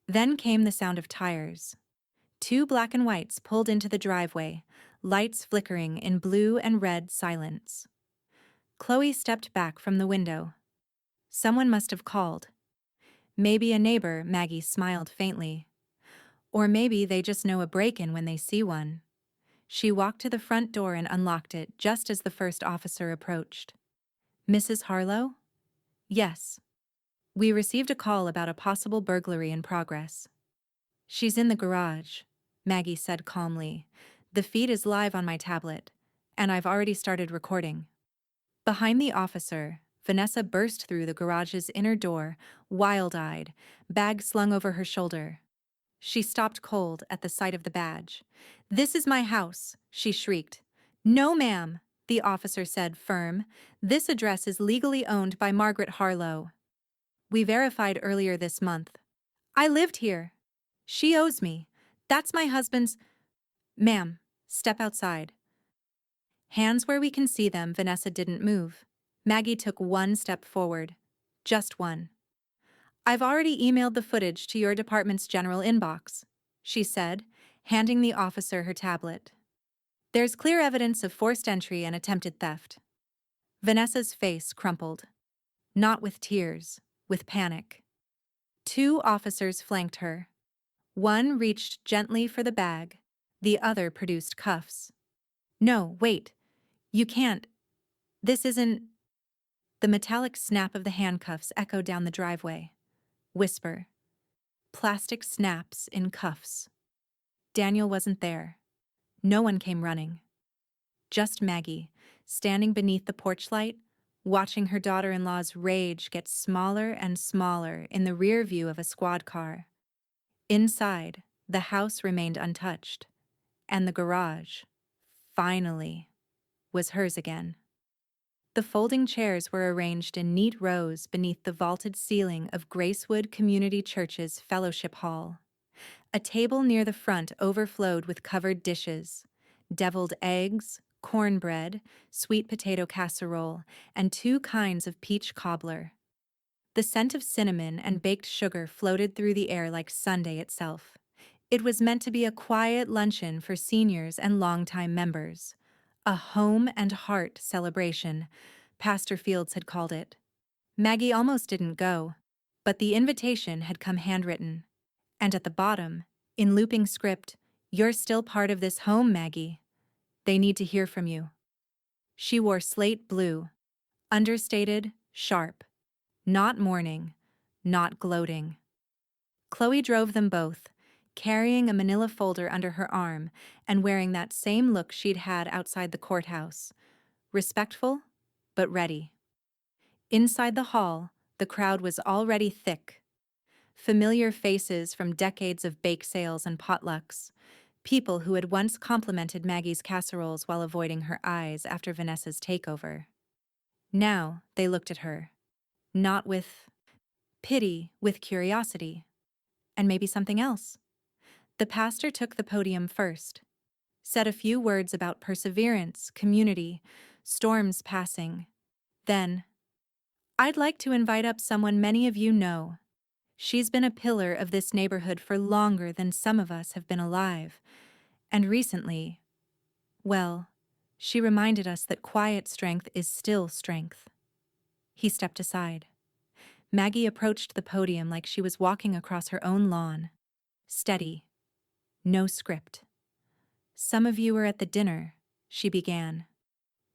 Then came the sound of tires. Two black and whites pulled into the driveway, lights flickering in blue and red silence. Chloe stepped back from the window. Someone must have called. Maybe a neighbor, Maggie smiled faintly. Or maybe they just know a break-in when they see one. She walked to the front door and unlocked it just as the first officer approached. "Mrs. Harlow?" "Yes. We received a call about a possible burglary in progress." "She's in the garage," Maggie said calmly. "The feed is live on my tablet, and I've already started recording." Behind the officer, Vanessa burst through the garage's inner door, wild-eyed, bag slung over her shoulder. She stopped cold at the sight of the badge. "This is my house," she shrieked. "No, ma'am," the officer said, firm. "This address is legally owned by Margaret Harlow. We verified earlier this month. I lived here. She owes me. That's my husband's—" "Ma'am, step outside." Hands where we can see them, Vanessa didn't move. Maggie took one step forward. Just one. "I've already emailed the footage to your department's general inbox," she said, handing the officer her tablet. "There's clear evidence of forced entry and attempted theft." Vanessa's face crumpled. Not with tears, with panic. Two officers flanked her. One reached gently for the bag. The other produced cuffs. "No, wait. You can't. This isn't—" The metallic snap of the handcuffs echoed down the driveway. Whisper. Plastic snaps in cuffs. Daniel wasn't there. No one came running. Just Maggie, standing beneath the porch light, watching her daughter-in-law's rage get smaller and smaller in the rear view of a squad car. Inside, the house remained untouched, and the garage, finally, was hers again. The folding chairs were arranged in neat rows beneath the vaulted ceiling of Gracewood Community Church's Fellowship Hall. A table near the front overflowed with covered dishes, deviled eggs, cornbread, sweet potato casserole, and two kinds of peach cobbler. The scent of cinnamon and baked sugar floated through the air like Sunday itself. It was meant to be a quiet luncheon for seniors and longtime members. A home and heart celebration, Pastor Fields had called it. Maggie almost didn't go, but the invitation had come handwritten. And at the bottom, in looping script, "You're still part of this home, Maggie. They need to hear from you." She wore slate blue, understated, sharp. Not mourning, not gloating. Chloe drove them both, carrying a manila folder under her arm and wearing that same look she'd had outside the courthouse. Respectful, but ready. Inside the hall, the crowd was already thick. Familiar faces from decades of bake sales and potlucks. People who had once complimented Maggie's casseroles while avoiding her eyes after Vanessa's takeover. Now they looked at her. Not with pity, with curiosity. And maybe something else. The pastor took the podium first. Said a few words about perseverance, community, storms passing. Then, "I'd like to invite up someone many of you know. She's been a pillar of this neighborhood for longer than some of us have been alive. And recently, well, she reminded us that quiet strength is still strength." He stepped aside. Maggie approached the podium like she was walking across her own lawn. Steady. No script. "Some of you were at the dinner," she began.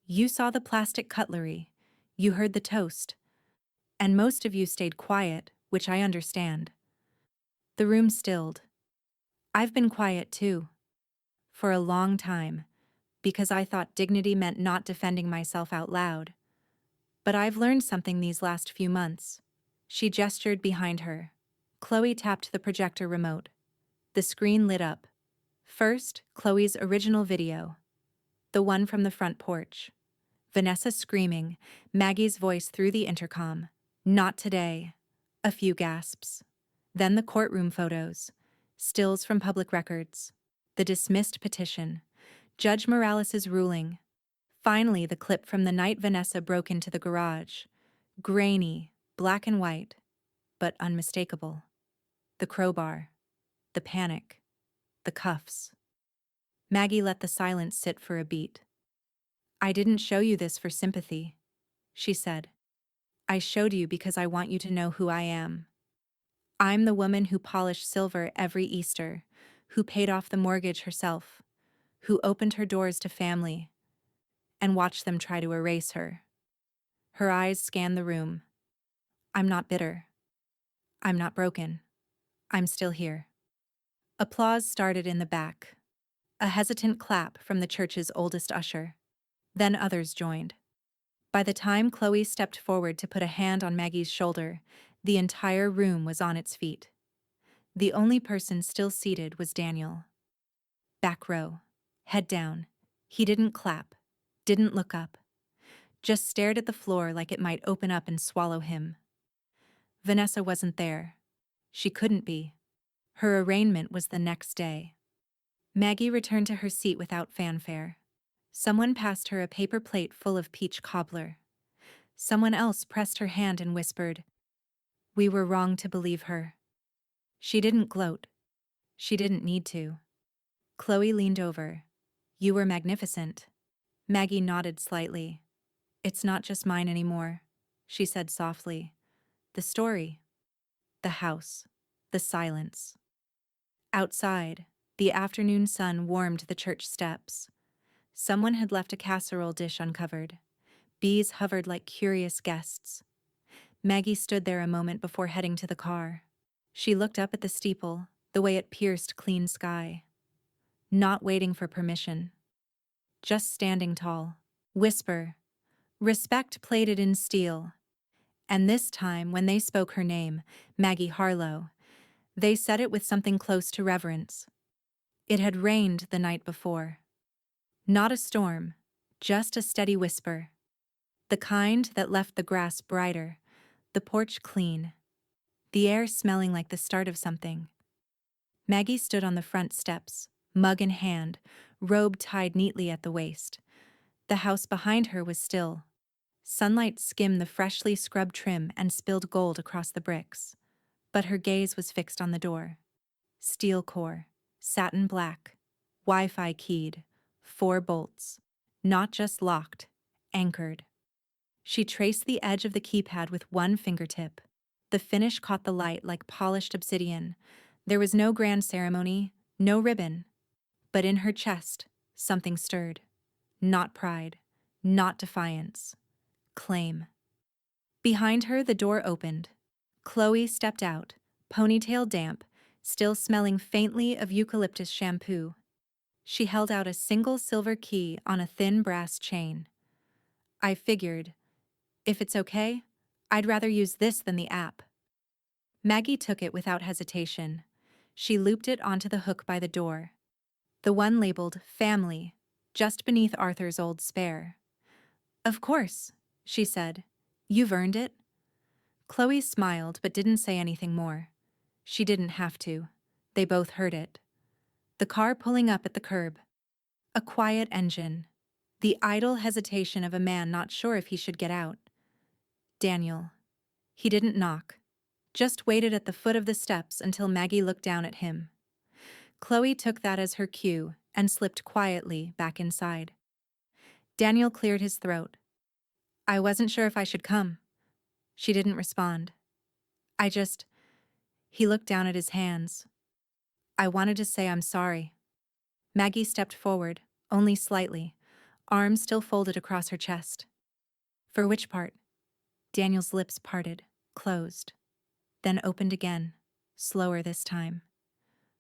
"You saw the plastic cutlery. You heard the toast. And most of you stayed quiet, which I understand." The room stilled. "I've been quiet too. for a long time, because I thought dignity meant not defending myself out loud. But I've learned something these last few months. She gestured behind her. Chloe tapped the projector remote. The screen lit up. First, Chloe's original video. The one from the front porch. Vanessa screaming, Maggie's voice through the intercom. Not today. A few gasps. Then the courtroom photos. Stills from public records. The dismissed petition. Judge Morales's ruling. Finally, the clip from the night Vanessa broke into the garage. Grainy, black and white, but unmistakable. The crowbar. The panic. The cuffs. Maggie let the silence sit for a beat. I didn't show you this for sympathy, she said. I showed you because I want you to know who I am. I'm the woman who polished silver every Easter, who paid off the mortgage herself, who opened her doors to family, and watched them try to erase her. Her eyes scanned the room. I'm not bitter. I'm not broken. I'm still here. Applause started in the back. A hesitant clap from the church's oldest usher. Then others joined. By the time Chloe stepped forward to put a hand on Maggie's shoulder, the entire room was on its feet. The only person still seated was Daniel. Back row, head down. He didn't clap, didn't look up, just stared at the floor like it might open up and swallow him. Vanessa wasn't there. She couldn't be. Her arraignment was the next day. Maggie returned to her seat without fanfare. Someone passed her a paper plate full of peach cobbler. Someone else pressed her hand and whispered, "We were wrong to believe her." She didn't gloat. She didn't need to. Chloe leaned over. "You were magnificent." Maggie nodded slightly. "It's not just mine anymore," she said softly. "The story. The house. The silence." Outside, the afternoon sun warmed the church steps. Someone had left a casserole dish uncovered. Bees hovered like curious guests. Maggie stood there a moment before heading to the car. She looked up at the steeple, the way it pierced clean sky. Not waiting for permission. Just standing tall. Whisper. Respect plated in steel. And this time, when they spoke her name, Maggie Harlow, they said it with something close to reverence. It had rained the night before. Not a storm, just a steady whisper. The kind that left the grass brighter, the porch clean, the air smelling like the start of something. Maggie stood on the front steps, mug in hand, robe tied neatly at the waist. The house behind her was still. Sunlight skimmed the freshly scrubbed trim and spilled gold across the bricks. But her gaze was fixed on the door. Steel core, satin black, Wi-Fi keyed, 4 bolts. Not just locked, anchored. She traced the edge of the keypad with one fingertip. The finish caught the light like polished obsidian. There was no grand ceremony, no ribbon. But in her chest, something stirred. Not pride, not defiance. Claim. Behind her, the door opened. Chloe stepped out, ponytail damp, still smelling faintly of eucalyptus shampoo. She held out a single silver key on a thin brass chain. I figured, if it's okay, I'd rather use this than the app. Maggie took it without hesitation. She looped it onto the hook by the door. The one labeled Family, just beneath Arthur's old spare. Of course, she said. You've earned it. Chloe smiled but didn't say anything more. She didn't have to. They both heard it. The car pulling up at the curb. A quiet engine. The idle hesitation of a man not sure if he should get out. Daniel. He didn't knock. Just waited at the foot of the steps until Maggie looked down at him. Chloe took that as her cue and slipped quietly back inside. Daniel cleared his throat. I wasn't sure if I should come. She didn't respond. He looked down at his hands. I wanted to say I'm sorry. Maggie stepped forward, only slightly, arms still folded across her chest. For which part? Daniel's lips parted, closed, then opened again, slower this time.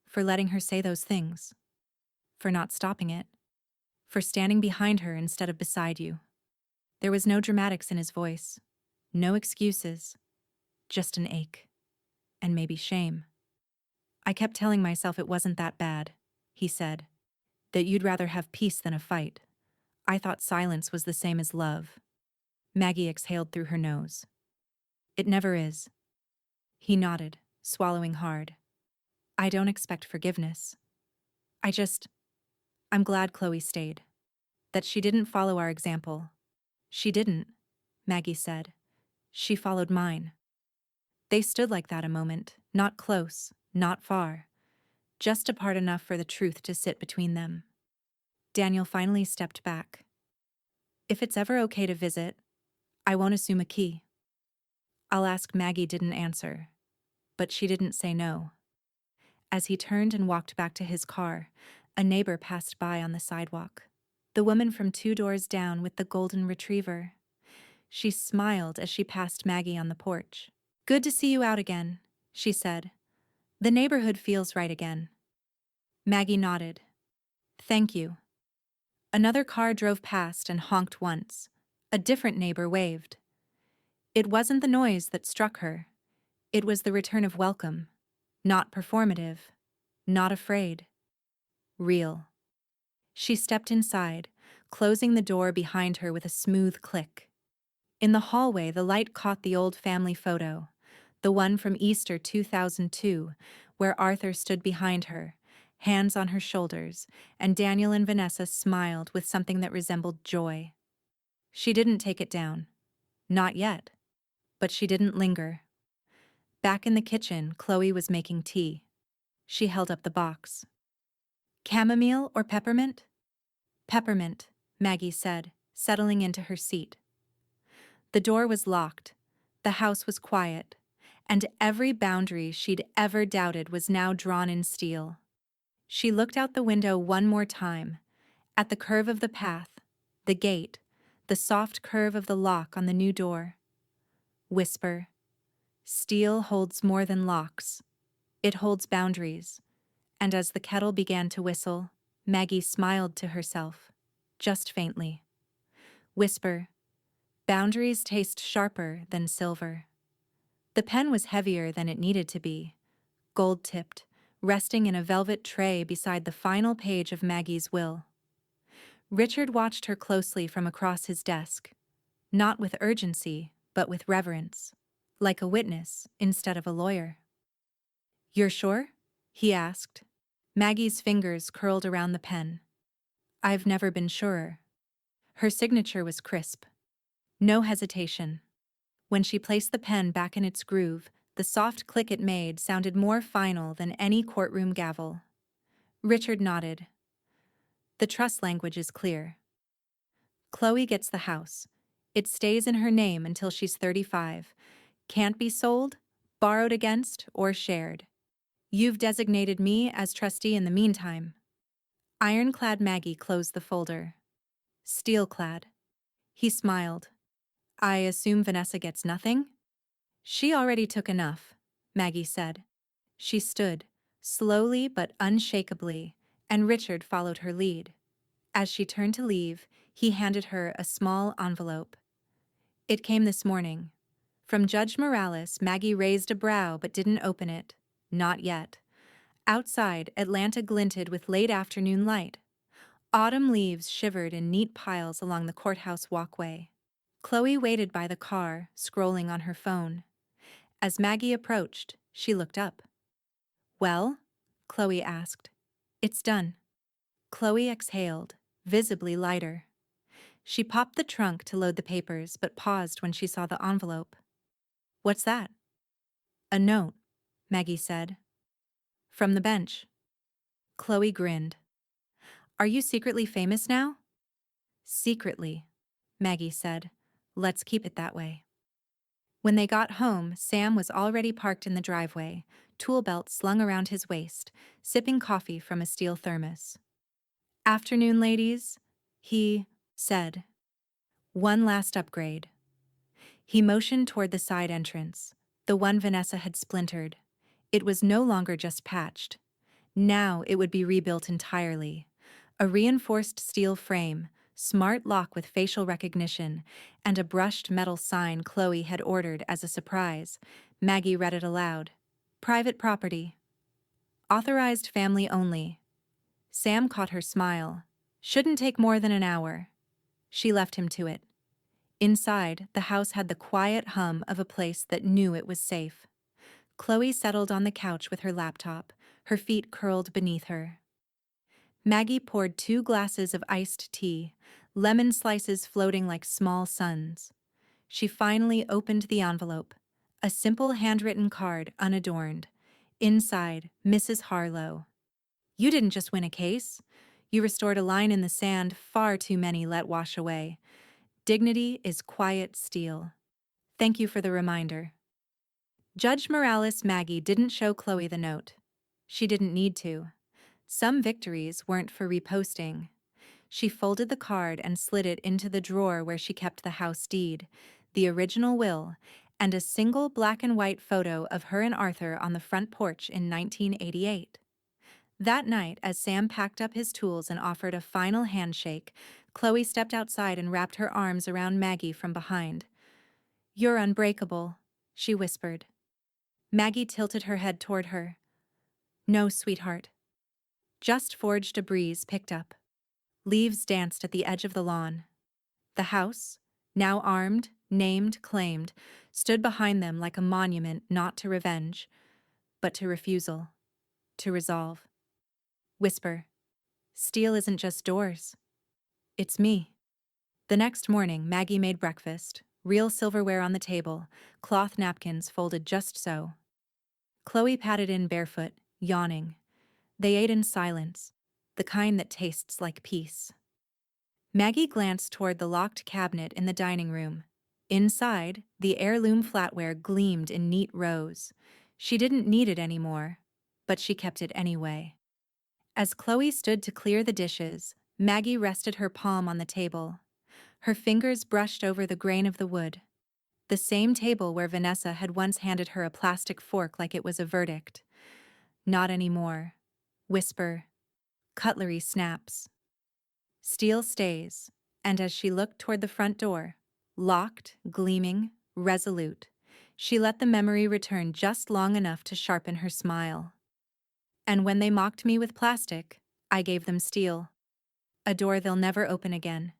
For letting her say those things. for not stopping it, for standing behind her instead of beside you. There was no dramatics in his voice, no excuses, just an ache, and maybe shame. I kept telling myself it wasn't that bad, he said, that you'd rather have peace than a fight. I thought silence was the same as love. Maggie exhaled through her nose. It never is. He nodded, swallowing hard. I don't expect forgiveness. I'm glad Chloe stayed. That she didn't follow our example. She didn't, Maggie said. She followed mine. They stood like that a moment, not close, not far, just apart enough for the truth to sit between them. Daniel finally stepped back. If it's ever okay to visit, I won't assume a key. I'll ask. Maggie didn't answer, but she didn't say no. As he turned and walked back to his car, a neighbor passed by on the sidewalk. The woman from 2 doors down with the golden retriever. She smiled as she passed Maggie on the porch. Good to see you out again, she said. The neighborhood feels right again. Maggie nodded. Thank you. Another car drove past and honked once. A different neighbor waved. It wasn't the noise that struck her. It was the return of welcome. Not performative. Not afraid. Real. She stepped inside, closing the door behind her with a smooth click. In the hallway, the light caught the old family photo, the one from Easter 2002, where Arthur stood behind her, hands on her shoulders, and Daniel and Vanessa smiled with something that resembled joy. She didn't take it down. Not yet. But she didn't linger. Back in the kitchen, Chloe was making tea. She held up the box. Chamomile or peppermint? Peppermint, Maggie said, settling into her seat. The door was locked. The house was quiet. And every boundary she'd ever doubted was now drawn in steel. She looked out the window one more time, at the curve of the path, the gate, the soft curve of the lock on the new door. Whisper. Steel holds more than locks. It holds boundaries. And as the kettle began to whistle, Maggie smiled to herself, just faintly. Whisper. Boundaries taste sharper than silver. The pen was heavier than it needed to be, gold-tipped, resting in a velvet tray beside the final page of Maggie's will. Richard watched her closely from across his desk, not with urgency, but with reverence, like a witness instead of a lawyer. You're sure? He asked. Maggie's fingers curled around the pen. I've never been surer. Her signature was crisp. No hesitation. When she placed the pen back in its groove, the soft click it made sounded more final than any courtroom gavel. Richard nodded. The trust language is clear. Chloe gets the house. It stays in her name until she's 35. Can't be sold, borrowed against, or shared. You've designated me as trustee in the meantime. Ironclad Maggie closed the folder. Steelclad. He smiled. I assume Vanessa gets nothing? She already took enough, Maggie said. She stood, slowly but unshakably, and Richard followed her lead. As she turned to leave, he handed her a small envelope. It came this morning. From Judge Morales. Maggie raised a brow but didn't open it. Not yet. Outside, Atlanta glinted with late afternoon light. Autumn leaves shivered in neat piles along the courthouse walkway. Chloe waited by the car, scrolling on her phone. As Maggie approached, she looked up. Well? Chloe asked. It's done. Chloe exhaled, visibly lighter. She popped the trunk to load the papers but paused when she saw the envelope. What's that? A note, Maggie said. From the bench. Chloe grinned. Are you secretly famous now? Secretly, Maggie said. Let's keep it that way. When they got home, Sam was already parked in the driveway, tool belt slung around his waist, sipping coffee from a steel thermos. Afternoon, ladies, he said. One last upgrade. He motioned toward the side entrance, the one Vanessa had splintered. It was no longer just patched. Now it would be rebuilt entirely. A reinforced steel frame, smart lock with facial recognition, and a brushed metal sign Chloe had ordered as a surprise. Maggie read it aloud. Private property. Authorized family only. Sam caught her smile. Shouldn't take more than an hour. She left him to it. Inside, the house had the quiet hum of a place that knew it was safe. Chloe settled on the couch with her laptop, her feet curled beneath her. Maggie poured 2 glasses of iced tea, lemon slices floating like small suns. She finally opened the envelope. A simple handwritten card, unadorned. Inside, Mrs. Harlow. You didn't just win a case. You restored a line in the sand far too many let wash away. Dignity is quiet steel. Thank you for the reminder. Judge Morales Maggie didn't show Chloe the note. She didn't need to. Some victories weren't for reposting. She folded the card and slid it into the drawer where she kept the house deed, the original will, and a single black and white photo of her and Arthur on the front porch in 1988. That night, as Sam packed up his tools and offered a final handshake, Chloe stepped outside and wrapped her arms around Maggie from behind. You're unbreakable, she whispered. Maggie tilted her head toward her. No, sweetheart. Just forged a breeze picked up. Leaves danced at the edge of the lawn. The house, now armed, named, claimed, stood behind them like a monument not to revenge, but to refusal, to resolve. Whisper. Steel isn't just doors. It's me. The next morning, Maggie made breakfast, real silverware on the table, cloth napkins folded just so. Chloe patted in barefoot, yawning. They ate in silence, the kind that tastes like peace. Maggie glanced toward the locked cabinet in the dining room. Inside, the heirloom flatware gleamed in neat rows. She didn't need it anymore, but she kept it anyway. As Chloe stood to clear the dishes, Maggie rested her palm on the table. Her fingers brushed over the grain of the wood. The same table where Vanessa had once handed her a plastic fork like it was a verdict. Not anymore. Whisper. Cutlery snaps. Steel stays, and as she looked toward the front door, locked, gleaming, resolute, she let the memory return just long enough to sharpen her smile. And when they mocked me with plastic, I gave them steel. A door they'll never open again.